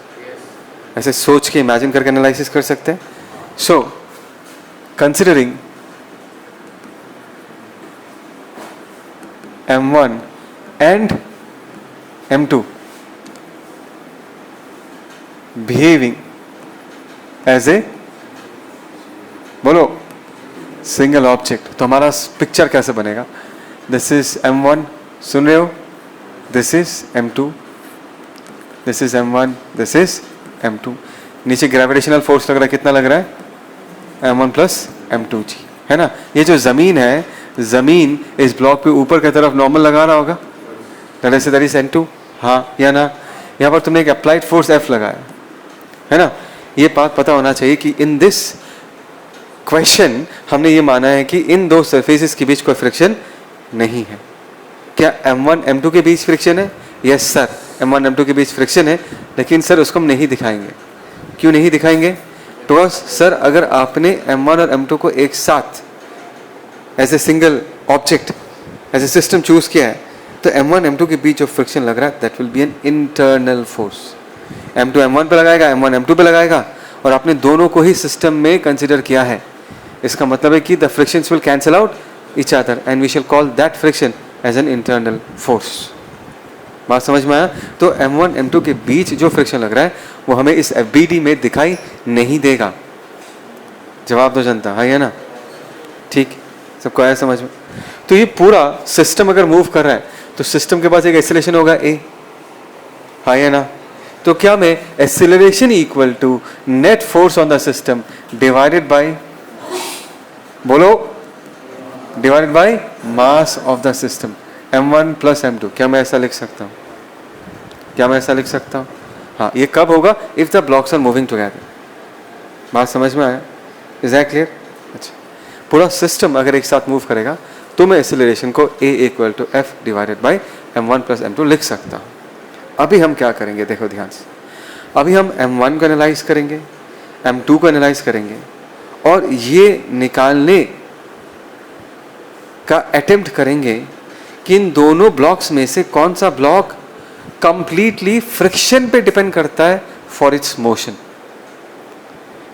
ऐसे सोच के इमेजिन करके एनालिसिस कर सकते हैं। So considering M1 and M2 behaving as a, बोलो, सिंगल ऑब्जेक्ट, तो हमारा पिक्चर कैसे बनेगा? दिस इज M1, सुन रहे हो? This is M2, this is M1, this is M2। नीचे ग्रेविटेशनल फोर्स लग रहा है, कितना लग रहा है? M1 प्लस M2 जी, है ना? ये जो जमीन है, जमीन इस ब्लॉक पे ऊपर की तरफ नॉर्मल लगा रहा होगा, दैट इज N2। हाँ या ना? यहाँ पर तुमने एक अप्लाइड फोर्स F लगाया, है ना? ये बात पता होना चाहिए कि इन दिस क्वेश्चन हमने ये माना है कि इन दो सरफेसेस के बीच कोई फ्रिक्शन नहीं है। क्या M1 M2 के बीच फ्रिक्शन है? यस सर, M1 M2 के बीच फ्रिक्शन है, लेकिन सर उसको हम नहीं दिखाएंगे। क्यों नहीं दिखाएंगे? बिकॉज सर अगर आपने M1 और M2 को एक साथ as a single object, as a system choose किया है, तो M1 M2 के बीच जो फ्रिक्शन लग रहा है that will be N internal force. M2 M1 पे लगाएगा, M1 M2 पे लगाएगा, और आपने दोनों को ही सिस्टम में कंसिडर किया है। इसका मतलब है कि the frictions will cancel out each other and we shall call that friction as an internal force. बात समझ में आया? तो M1 M2 के बीच जो फ्रिक्शन लग रहा है वो हमें इस FBD में दिखाई नहीं देगा। जवाब दो जनता, हाँ या ना? ठीक, सबको आया समझ में? तो ये पूरा सिस्टम अगर मूव कर रहा है तो सिस्टम के पास एक एक्सेलरेशन होगा A, हाँ या ना? तो क्या मैं acceleration equal to net force on the system divided by, बोलो, divided by mass of the system M1 plus M2, क्या मैं ऐसा लिख सकता हूँ? क्या मैं ऐसा लिख सकता हूँ? हाँ, ये कब होगा? If the blocks are moving together. बात समझ में आया? Is that clear? अच्छा, पूरा सिस्टम अगर एक साथ मूव करेगा तो मैं एक्सेलरेशन को A equal to F divided by M1 plus M2 लिख सकता हूँ। अभी हम क्या करेंगे, देखो ध्यान से। अभी हम M1 को एनालाइज करेंगे, M2 को एनालाइज करेंगे, और ये निकालने का अटेम्प्ट करेंगे कि इन दोनों ब्लॉक्स में से कौन सा ब्लॉक कंप्लीटली फ्रिक्शन पे डिपेंड करता है फॉर इट्स मोशन।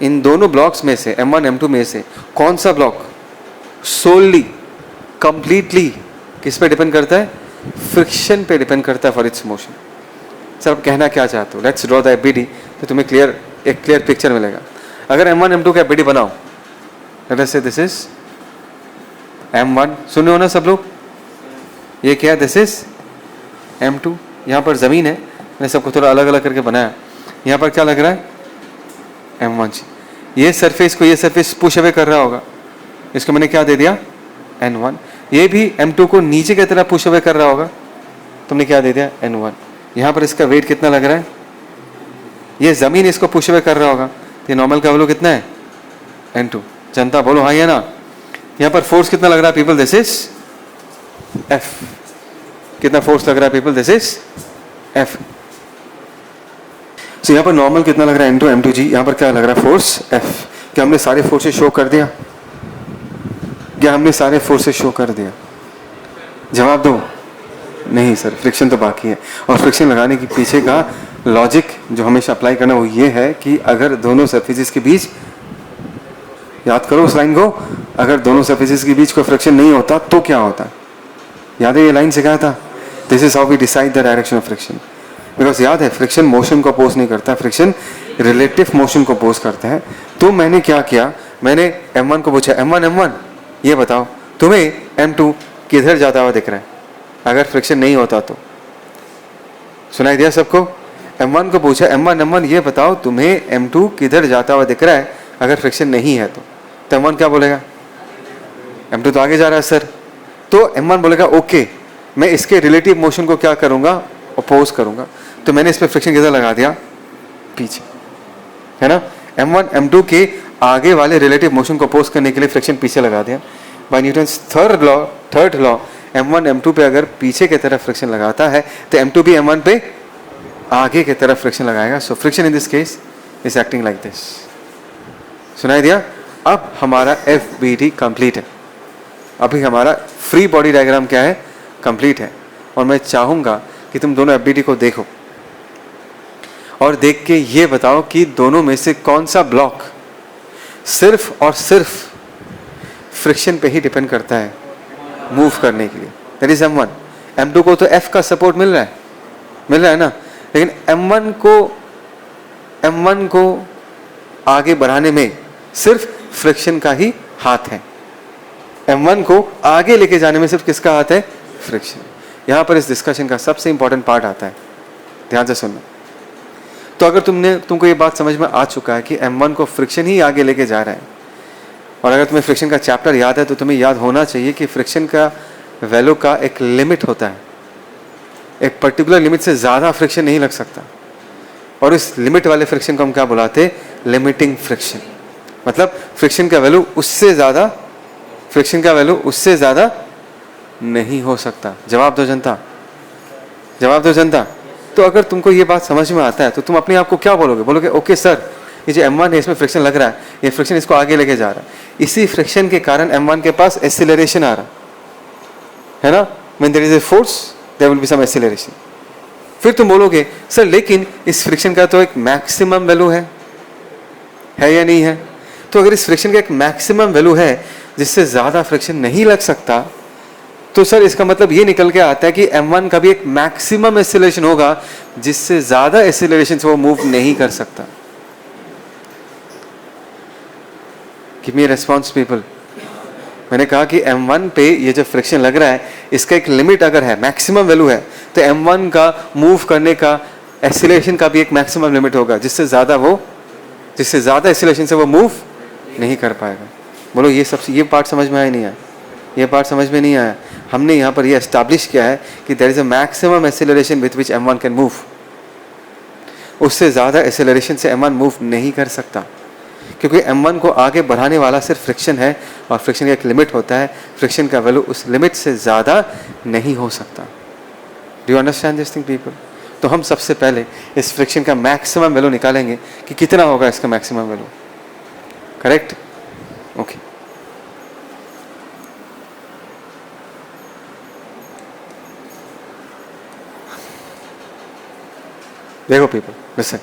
इन दोनों ब्लॉक्स में से M1 M2 में से कौन सा ब्लॉक सोलली कंप्लीटली किस पे डिपेंड करता है? फ्रिक्शन पे डिपेंड करता है फॉर इट्स मोशन। सर आप कहना क्या चाहते हो? लेट्स ड्रॉ द FBD, तो तुम्हें एक क्लियर पिक्चर मिलेगा। अगर M1 M2 का FBD बनाओ, लेट अस से दिस इज M1, सुने हो ना सब लोग? ये क्या है? This is M2। यहाँ पर ज़मीन है, मैंने सबको थोड़ा अलग अलग करके बनाया। यहाँ पर क्या लग रहा है? M1। ये सरफेस को ये सरफेस पुश अवे कर रहा होगा, इसको मैंने क्या दे दिया? N1। ये भी M2 को नीचे की तरह पुश अवे कर रहा होगा, तुमने क्या दे दिया? N1। यहाँ पर इसका वेट कितना लग रहा है? ये ज़मीन इसको पुश अवे कर रहा होगा, ये नॉर्मल का वैल्यू कितना है? N2। जनता बोलो हाँ या ना? यहाँ पर फोर्स कितना लग रहा है पीपल? This is F. कितना फोर्स लग रहा है people? This is F. So, यहाँ पर नॉर्मल कितना लग रहा है? M2 M2G. यहाँ पर क्या लग रहा है? Force F. क्या हमने सारे फोर्सेस शो कर दिया? क्या हमने सारे फोर्सेस शो कर दिया? जवाब दो। नहीं सर, फ्रिक्शन तो बाकी है। और फ्रिक्शन लगाने के पीछे का लॉजिक जो हमेशा अप्लाई करना वो ये है कि अगर दोनों सरफेसेस के बीच, याद करो उस लाइन को, अगर दोनों सरफेसेस के बीच कोई फ्रिक्शन नहीं होता तो क्या होता? याद है ये लाइन से क्या था? This is how we decide the direction of friction. Because याद है फ्रिक्शन मोशन को अपोज नहीं करता, फ्रिक्शन रिलेटिव मोशन को अपोज करता है। तो मैंने क्या किया, मैंने M1 को पूछा, M1 ये बताओ तुम्हें M2 किधर जाता हुआ दिख रहा है अगर फ्रिक्शन नहीं होता तो? सुनाई दिया सबको? M1 को पूछा, M1 ये बताओ तुम्हें M2 किधर जाता हुआ दिख रहा है अगर फ्रिक्शन नहीं है तो M1 क्या बोलेगा? M2 तो आगे जा रहा है सर। तो M1 बोलेगा ओके, मैं इसके रिलेटिव मोशन को क्या करूंगा? अपोज करूंगा। तो मैंने इस पर फ्रिक्शन किधर लगा दिया? पीछे, है ना? M1 M2 के आगे वाले रिलेटिव मोशन को अपोज करने के लिए फ्रिक्शन पीछे लगा दिया। Bye Newton's third law M1 M2 पे अगर पीछे की तरफ फ्रिक्शन लगाता है तो M2 भी M1 पे आगे की तरफ फ्रिक्शन लगाएगा। So friction in this case is acting like this. सुनाई दिया? अब हमारा FBD कंप्लीट है। अभी हमारा फ्री बॉडी डायग्राम क्या है? कंप्लीट है। और मैं चाहूंगा कि तुम दोनों FBD को देखो और देख के ये बताओ कि दोनों में से कौन सा ब्लॉक सिर्फ और सिर्फ फ्रिक्शन पे ही डिपेंड करता है मूव करने के लिए। That is M1। M2 को तो F का सपोर्ट मिल रहा है ना, लेकिन M1 को आगे बढ़ाने में सिर्फ फ्रिक्शन का ही हाथ है। M1 को आगे लेके जाने में सिर्फ किसका हाथ है? फ्रिक्शन। यहां पर इस डिस्कशन का सबसे इंपॉर्टेंट पार्ट आता है, ध्यान से सुनना। तो अगर तुमको ये बात समझ में आ चुका है कि M1 को फ्रिक्शन ही आगे लेके जा रहा है, और अगर तुम्हें फ्रिक्शन का चैप्टर याद है तो तुम्हें याद होना चाहिए कि फ्रिक्शन का वैल्यू का एक लिमिट होता है। एक पर्टिकुलर लिमिट से ज़्यादा फ्रिक्शन नहीं लग सकता, और इस लिमिट वाले फ्रिक्शन को हम क्या बुलाते हैं? Limiting friction. मतलब फ्रिक्शन का वैल्यू उससे ज़्यादा नहीं हो सकता। जवाब दो जनता। तो अगर तुमको ये बात समझ में आता है तो तुम अपने आप को क्या बोलोगे? ओके सर, ये जो M1 है इसमें फ्रिक्शन लग रहा है, ये फ्रिक्शन इसको आगे लेके जा रहा है, इसी फ्रिक्शन के कारण M1 के पास एक्सीलरेशन आ रहा है ना? When there is a force there will be some acceleration. फिर तुम बोलोगे सर लेकिन इस फ्रिक्शन का तो एक मैक्सिमम वैल्यू है या नहीं है? तो अगर इस फ्रिक्शन का एक मैक्सिमम वैल्यू है जिससे ज़्यादा फ्रिक्शन नहीं लग सकता, तो सर इसका मतलब ये निकल के आता है कि M1 का भी एक मैक्सिमम एक्सीलरेशन होगा जिससे ज़्यादा एक्सीलरेशन से वो मूव नहीं कर सकता। Give me response people. मैंने कहा कि M1 पे ये जो फ्रिक्शन लग रहा है इसका एक लिमिट अगर है, मैक्सिमम वैल्यू है, तो M1 का मूव करने का एक्सीलरेशन का भी एक मैक्सिमम लिमिट होगा जिससे ज़्यादा एक्सीलरेशन से वो मूव नहीं कर पाएगा। बोलो ये पार्ट समझ में आया नहीं आया? ये पार्ट समझ में नहीं आया। हमने यहाँ पर ये एस्टैब्लिश किया है कि there is a maximum acceleration with which M1 can move. उससे ज़्यादा एक्सीलरेशन से M1 मूव नहीं कर सकता, क्योंकि M1 को आगे बढ़ाने वाला सिर्फ फ्रिक्शन है, और फ्रिक्शन का एक लिमिट होता है, फ्रिक्शन का वैल्यू उस लिमिट से ज़्यादा नहीं हो सकता। Do you understand this thing people? तो हम सबसे पहले इस फ्रिक्शन का मैक्सिमम वैल्यू निकालेंगे कि कितना होगा इसका मैक्सिमम वैल्यू। करेक्ट? ओके। देखो people, listen.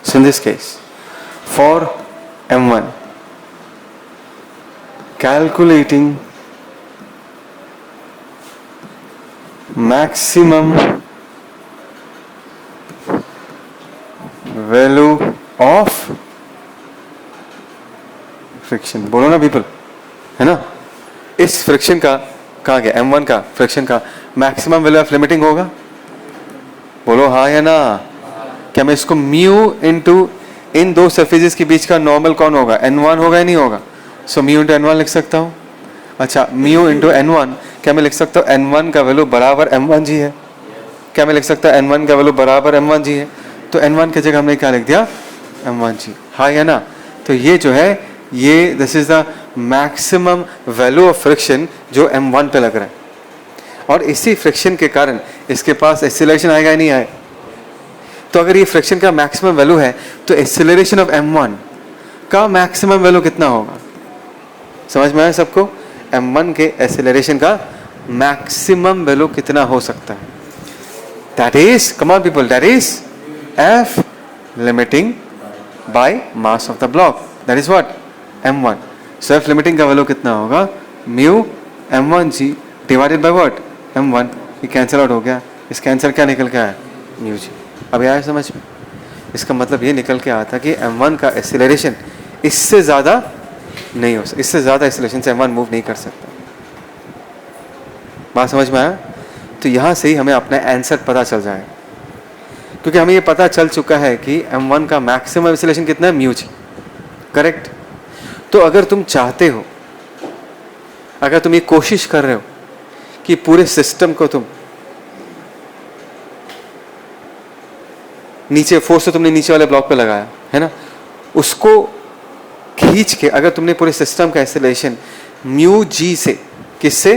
So in this case, for M1, calculating maximum value of friction, बोलो ना people, है ना? इस फ्रिक्शन का कहाँ गया? M1 का फ्रिक्शन का मैक्सिमम वैल्यू ऑफ लिमिटिंग होगा? बोलो हाँ या ना? क्या मैं इसको म्यू इनटू इन दो सरफेसेस के बीच का नॉर्मल कौन होगा? N1 होगा या नहीं होगा? सो म्यू इंटू N1 लिख सकता हूँ। अच्छा, म्यू इंटू N1, क्या मैं लिख सकता हूँ N1 का वैल्यू बराबर M1 जी है? क्या मैं लिख सकता हूँ N1 का वैल्यू बराबर M1 जी है? तो N1 की जगह हमने क्या लिख दिया? M1 जी। हाँ या ना? तो ये जो है ये this is the maximum value of friction जो m1 पे लग रहा है, और इसी फ्रिक्शन के कारण इसके पास एक्सीलरेशन आएगा या नहीं आए। तो अगर ये फ्रिक्शन का मैक्सिमम वैल्यू है तो एक्सीलरेशन ऑफ m1 का मैक्सिमम वैल्यू कितना होगा? समझ में आया सबको? m1 के एक्सीलरेशन का मैक्सिमम वैल्यू कितना हो सकता है? That is, come on people, that is f limiting bye mass of the block, that is what? m1। Self limiting का वैल्यू कितना होगा? Mu m1g divided by what? m1। ये कैंसिल आउट हो गया, इसका आंसर क्या निकल के आया? Mu G. अब आया समझ में? इसका मतलब ये निकल के आता कि m1 का एक्सीलरेशन इससे ज़्यादा नहीं हो सकता, इससे ज़्यादा एक्सीलरेशन से m1 मूव नहीं कर सकता। बात समझ में आया? तो यहाँ से ही हमें अपना आंसर पता चल जाएगा, क्योंकि हमें ये पता चल चुका है कि m1 का मैक्सिमम एक्सीलरेशन कितना है? Mu G, correct. तो अगर तुम चाहते हो, अगर तुम ये कोशिश कर रहे हो कि पूरे सिस्टम को तुम नीचे, फोर्स तो तुमने नीचे वाले ब्लॉक पे लगाया है ना, उसको खींच के अगर तुमने पूरे सिस्टम का एक्सीलरेशन म्यू जी से, किससे?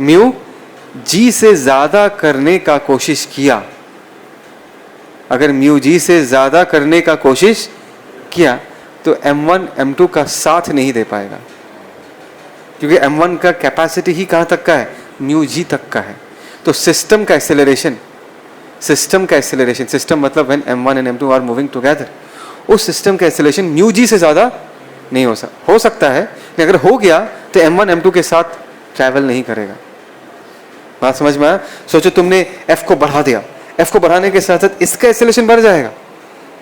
म्यू जी से ज्यादा करने का कोशिश किया, अगर म्यू जी से ज्यादा करने का कोशिश किया तो m1 m2 का साथ नहीं दे पाएगा, क्योंकि m1 का कैपेसिटी ही कहाँ तक का है? म्यू जी तक का है। तो सिस्टम का एक्सेलरेशन, सिस्टम मतलब when m1 and m2 are moving together, उस सिस्टम का एक्सेलरेशन म्यू जी से ज़्यादा नहीं हो सकता है, लेकिन अगर हो गया तो m1 m2 के साथ ट्रैवल नहीं करेगा। बात समझ में आया? सोचो तुमने f को बढ़ा दिया, f को बढ़ाने के साथ साथ इसका एक्सेलरेशन बढ़ जाएगा,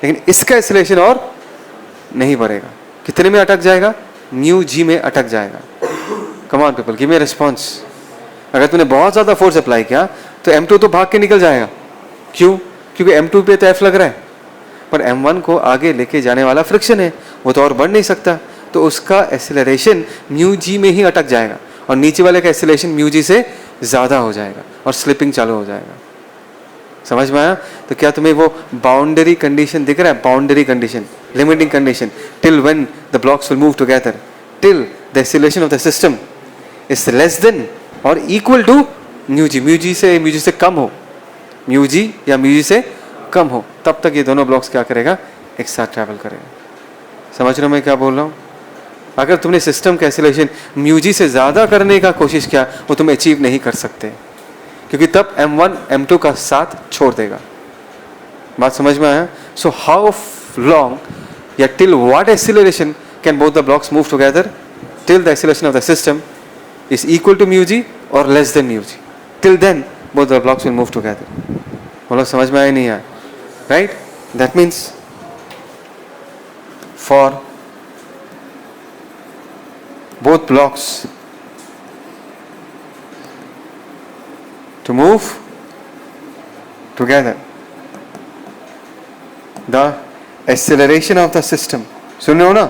लेकिन इसका एक्सेलरेशन और नहीं बढ़ेगा। कितने में अटक जाएगा? म्यू जी में अटक जाएगा। कम on people, give me response. अगर तूने बहुत ज़्यादा फोर्स अप्लाई किया तो m2 तो भाग के निकल जाएगा। क्यों? क्योंकि m2 पे तो f लग रहा है, पर m1 को आगे लेके जाने वाला फ्रिक्शन है, वो तो और बढ़ नहीं सकता, तो उसका एक्सेलरेशन म्यू जी में ही अटक जाएगा, और नीचे वाले का एक्सेलरेशन म्यू जी से ज़्यादा हो जाएगा और स्लिपिंग चालू हो जाएगा। समझ में आया? तो क्या तुम्हें वो बाउंड्री कंडीशन दिख रहा है? Boundary condition, limiting condition, till when the blocks will move together, till the acceleration of the system is less than or equal to mu g से कम हो, म्यू जी या म्यू जी से कम हो, तब तक ये दोनों ब्लॉक्स क्या करेगा? एक साथ ट्रैवल करेगा। समझ रहे हो मैं क्या बोल रहा हूँ? अगर तुमने सिस्टम का एक्सेलरेशन म्यू जी से ज़्यादा करने का कोशिश किया, वो तुम अचीव नहीं कर सकते, क्योंकि तब m1 m2 का साथ छोड़ देगा। बात समझ में आया? सो हाउ लॉन्ग या till what acceleration can both the blocks move together? Till the acceleration of the system is equal to mu g or less than mu g. Till then, both the blocks will move together. बोलो समझ में आया नहीं आया? Right? That means for both blocks to move together, the acceleration of the system, सुन रहे हो ना,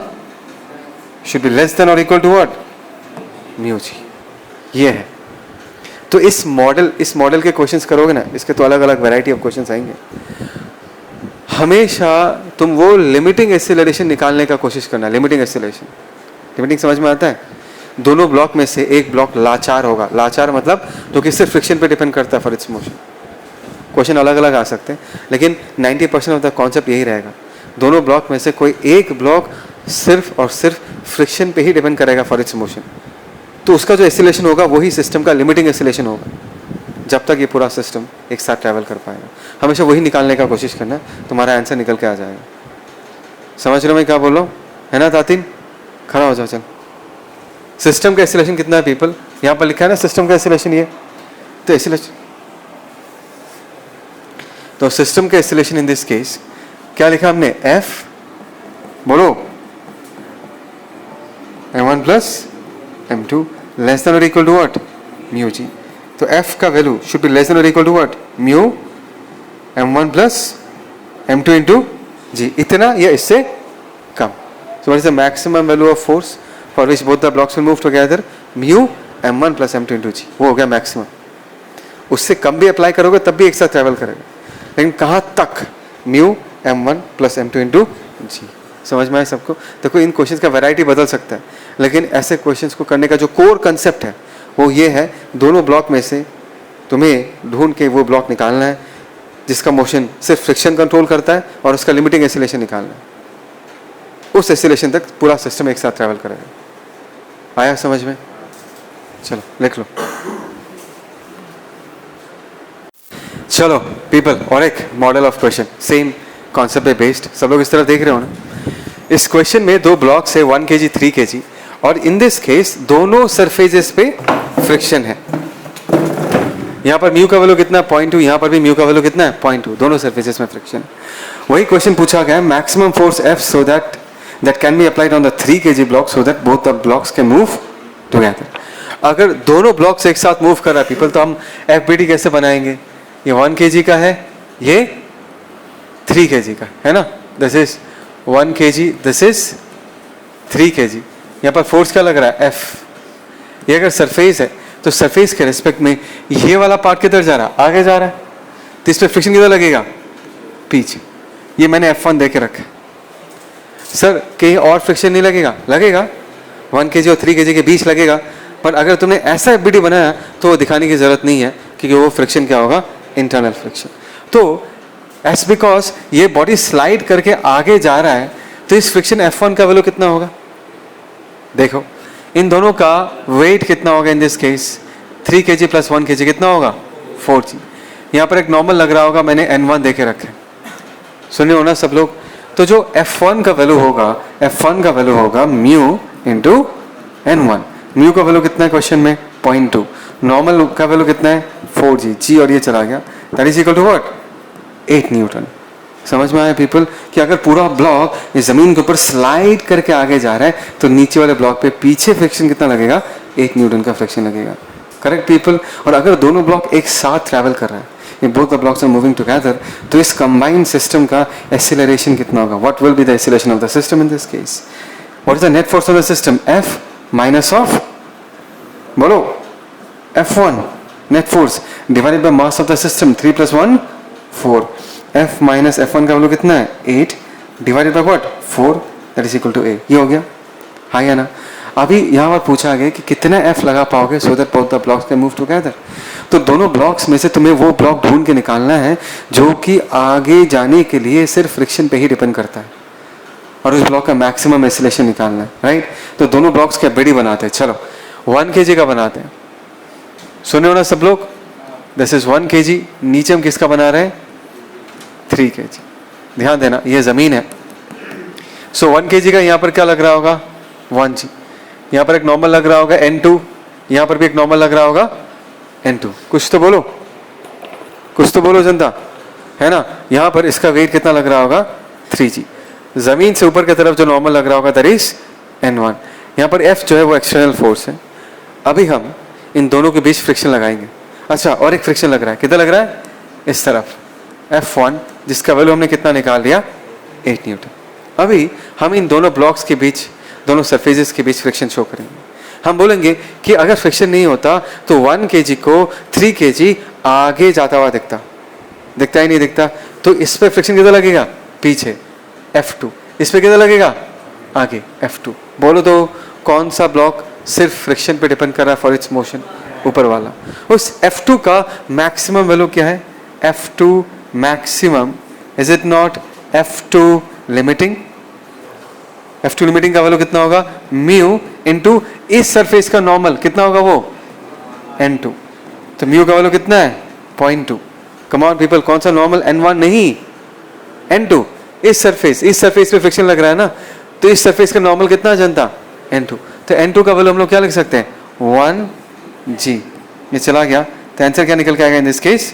should be less than or equal to what? mu g. ये है। तो इस मॉडल के क्वेश्चंस करोगे ना, इसके तो अलग अलग वैरायटी ऑफ क्वेश्चंस आएंगे। हमेशा तुम वो लिमिटिंग एक्सेलरेशन निकालने का कोशिश करना। लिमिटिंग एक्सेलरेशन, लिमिटिंग समझ में आता है? दोनों ब्लॉक में से एक ब्लॉक लाचार होगा। लाचार मतलब जो कि सिर्फ फ्रिक्शन पे डिपेंड करता है फॉर इट्स मोशन। क्वेश्चन अलग अलग आ सकते हैं, लेकिन 90% ऑफ द कॉन्सेप्ट यही रहेगा। दोनों ब्लॉक में से कोई एक ब्लॉक सिर्फ और सिर्फ फ्रिक्शन पे ही डिपेंड करेगा फॉर इट्स मोशन, तो उसका जो एक्सेलरेशन होगा वही सिस्टम का लिमिटिंग एक्सेलरेशन होगा, जब तक ये पूरा सिस्टम एक साथ ट्रैवल कर पाएगा। हमेशा वही निकालने का कोशिश करना, तुम्हारा आंसर निकल के आ जाएगा। समझ रहे हो मैं क्या बोल रहा हूँ? है ना तातिन? खड़ा हो जाओ चल। सिस्टम का एक्सेलरेशन कितना है पीपल? यहाँ पर लिखा है ना सिस्टम का एक्सेलरेशन, ये तो एक्सेलरेशन, तो सिस्टम का एक्सेलरेशन इन दिस केस क्या लिखा हमने? f, बोलो, m1 plus m2 less than or equal to what? Mu G. तो f का value should be less than or equal to what? Mu m1 plus m2 into G. इतना या इससे कम। So what is the maximum value of force for which both the blocks will move together? Mu m1 plus m2 into G. वो हो गया maximum. उससे कम भी apply करोगे तब भी एक साथ ट्रैवल करेगा, लेकिन कहाँ तक? Mu m1 plus m2 into G. समझ में आया सबको? देखो इन क्वेश्चंस का वैरायटी बदल सकता है, लेकिन ऐसे क्वेश्चंस को करने का जो कोर कंसेप्ट है वो ये है, दोनों ब्लॉक में से तुम्हें ढूंढ के वो ब्लॉक निकालना है जिसका मोशन सिर्फ फ्रिक्शन कंट्रोल करता है और उसका लिमिटिंग एक्सीलरेशन निकालना है। उस एक्सीलरेशन तक पूरा सिस्टम एक साथ ट्रैवल करेगा। आया समझ में? चलो लिख लो। चलो पीपल, और एक model of question same concept पे बेस्ड। सब लोग इस तरफ देख रहे हो ना? इस क्वेश्चन में दो ब्लॉक्स है 1 kg 3 kg, और इन दिस केस दोनों सरफेसेस पे फ्रिक्शन है। यहाँ पर म्यू का वैल्यू कितना है 0.2, यहाँ पर भी म्यू का वैल्यू कितना है 0.2, दोनों सरफेसेस में फ्रिक्शन। वही क्वेश्चन पूछा गया, maximum force F so that can be applied on the 3 kg block so that both the blocks can move together. अगर दोनों ब्लॉक्स एक साथ मूव कर रहा है पीपल, तो हम FBD कैसे बनाएंगे? ये 1 kg का है, ये 3 kg का है ना। This is 1 kg, this is 3 kg। यहाँ पर फोर्स क्या लग रहा है? F। ये अगर सरफेस है तो सरफेस के रिस्पेक्ट में ये वाला पार्ट किधर जा रहा है? आगे जा रहा है, तो इस पर फ्रिक्शन किधर लगेगा? पीछे। ये मैंने F1 दे के रखा है। सर कहीं और फ्रिक्शन नहीं लगेगा? लगेगा, 1 kg और 3 kg के बीच लगेगा, पर अगर तुमने ऐसा FBD बनाया तो वो दिखाने की जरूरत नहीं है, क्योंकि वो फ्रिक्शन क्या होगा? Internal friction. तो एस बिकॉज ये बॉडी स्लाइड करके आगे जा रहा है, तो इस फ्रिक्शन F1 का वैल्यू कितना होगा? देखो इन दोनों का वेट कितना होगा इन this case? 3 kg plus 1 kg कितना होगा? 4g। यहाँ पर एक नॉर्मल लग रहा होगा, मैंने N1 देके रखे, सुने हो ना सब लोग? तो जो F1 का वैल्यू होगा, F1 का वैल्यू होगा म्यू इंटू N1। म्यू का वैल्यू कितना है क्वेश्चन में? 0.2। नॉर्मल का वैल्यू कितना है? 4g। जी और ये चला गया, that is equal to what? 8 newton. समझ में आया पीपल कि अगर पूरा ब्लॉक इस जमीन के ऊपर स्लाइड करके आगे जा रहा है तो नीचे वाले ब्लॉक पे पीछे फ्रिक्शन कितना लगेगा? 8 न्यूटन का फ्रिक्शन लगेगा। Correct people? और अगर दोनों ब्लॉक एक साथ ट्रैवल कर रहा है, ये both the blocks are moving together, तो इस कंबाइंड सिस्टम का एक्सीलरेशन कितना होगा? What will be the acceleration of the system in this case? What is the net force of the system? F minus of, बोलो, F1 net force divided by mass of the system, 3 + 1 4। F minus F1 का value कितना है? 8 divided by what? 4, that is equal to A। ये हो गया, हाँ या ना? अभी यहाँ पर पूछा गया कि कितना F लगा पाओगे so that both the blocks can move together. तो दोनों ब्लॉक्स में से तुम्हें वो ब्लॉक ढूंढ के निकालना है जो कि आगे जाने के लिए सिर्फ फ्रिक्शन पे ही डिपेंड करता है, और उस ब्लॉक का मैक्सिमम एक्सीलरेशन निकालना है, राइट? तो दोनों ब्लॉक्स के FBD बनाते हैं। चलो 1 kg का बनाते हैं, सुने हो ना सब लोग? दिस इज 1 kg, नीचे हम किसका बना रहे हैं? 3 kg। ध्यान देना, ये जमीन है। सो 1 kg का यहाँ पर क्या लग रहा होगा? 1g। यहाँ पर एक नॉर्मल लग रहा होगा N2, यहाँ पर भी एक नॉर्मल लग रहा होगा N2। कुछ तो बोलो, कुछ तो बोलो जनता, है ना? यहाँ पर इसका वेट कितना लग रहा होगा? 3g। जमीन से ऊपर की तरफ जो नॉर्मल लग रहा होगा दैट इज N1। यहाँ पर F जो है वो एक्सटर्नल फोर्स है। अभी हम इन दोनों के बीच फ्रिक्शन लगाएंगे। अच्छा, और एक फ्रिक्शन लग रहा है, किधर लग रहा है? इस तरफ, F1, जिसका वैल्यू हमने कितना निकाल लिया? 8 न्यूटन। अभी हम इन दोनों ब्लॉक्स के बीच, दोनों सरफेसेस के बीच फ्रिक्शन शो करेंगे। हम बोलेंगे कि अगर फ्रिक्शन नहीं होता तो 1 kg को 3 kg आगे जाता हुआ दिखता ही नहीं दिखता, तो इस पर फ्रिक्शन किधर लगेगा? पीछे, F2। इस पर किधर लगेगा? आगे, F2। बोलो तो कौन सा ब्लॉक सिर्फ फ्रिक्शन पे डिपेंड कर रहा है फॉर इट्स मोशन? ऊपर वाला। उस F2 का मैक्सिमम वैल्यू क्या है? F2 maximum, is it not F2 limiting? F2 limiting का वैल्यू कितना होगा? म्यू इनटू इस सरफेस का नॉर्मल कितना होगा? वो N2। तो म्यू का वैल्यू कितना है? 0.2। कम ऑन पीपल, कौन सा नॉर्मल? N1 नहीं, N2। इस सरफेस पे फ्रिक्शन लग रहा है ना, तो इस सरफेस का नॉर्मल कितना जनता? N2। तो N2 का वैल्यू हम लोग क्या लिख सकते हैं? 1g। ये चला गया, तो आंसर क्या निकल के आएगा इन दिस केस?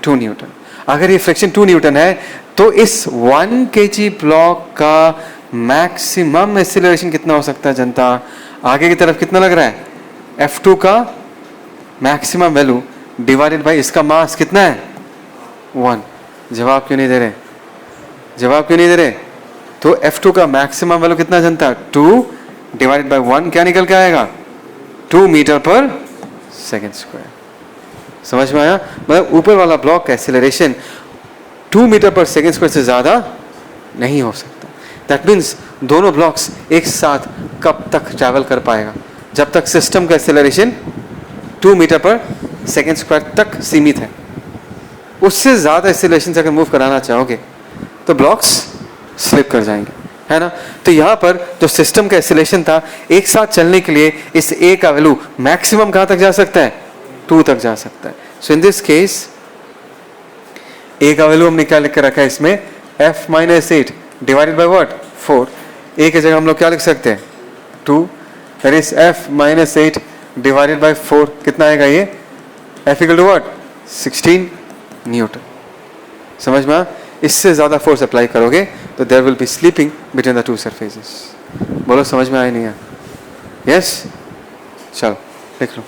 2 न्यूटन। अगर ये फ्रिक्शन 2 न्यूटन है तो इस 1 kg ब्लॉक का मैक्सिमम एक्सीलरेशन कितना हो सकता है जनता? आगे की तरफ कितना लग रहा है? F2 का मैक्सिमम वैल्यू डिवाइडेड बाय इसका मास कितना है? 1। जवाब क्यों नहीं दे रहे? जवाब क्यों नहीं दे रहे? तो F2 का मैक्सिमम वैल्यू कितना जनता? 2 डिवाइडेड बाय 1, क्या निकल के आएगा? 2 मीटर पर सेकेंड स्क्वायर। समझ में आया? मतलब ऊपर वाला ब्लॉक का acceleration 2 metre per second square से ज्यादा नहीं हो सकता। दैट मीन्स दोनों ब्लॉक्स एक साथ कब तक ट्रैवल कर पाएगा? जब तक सिस्टम का acceleration 2 metre per second square तक सीमित है। उससे ज़्यादा एक्सेलरेशन से अगर मूव कराना चाहोगे तो ब्लॉक्स स्लिप कर जाएंगे, है ना। तो यहाँ पर जो सिस्टम का एक्सेलरेशन था, एक साथ चलने के लिए इस ए का वैल्यू मैक्सिमम कहाँ तक जा सकता है? 2 तक जा सकता है। सो इन दिस केस ए का वैल्यू हमने क्या लिख कर रखा है इसमें? f minus 8 divided by what? 4। A की जगह हम लोग क्या लिख सकते हैं? 2। That is f minus 8 divided by 4 कितना आएगा ये? f equal to what? 16 newton. समझ में? इससे ज़्यादा फोर्स अप्लाई करोगे तो there will be slipping between the two surfaces. बोलो समझ में आया नहीं है? यस, चलो लिख लो।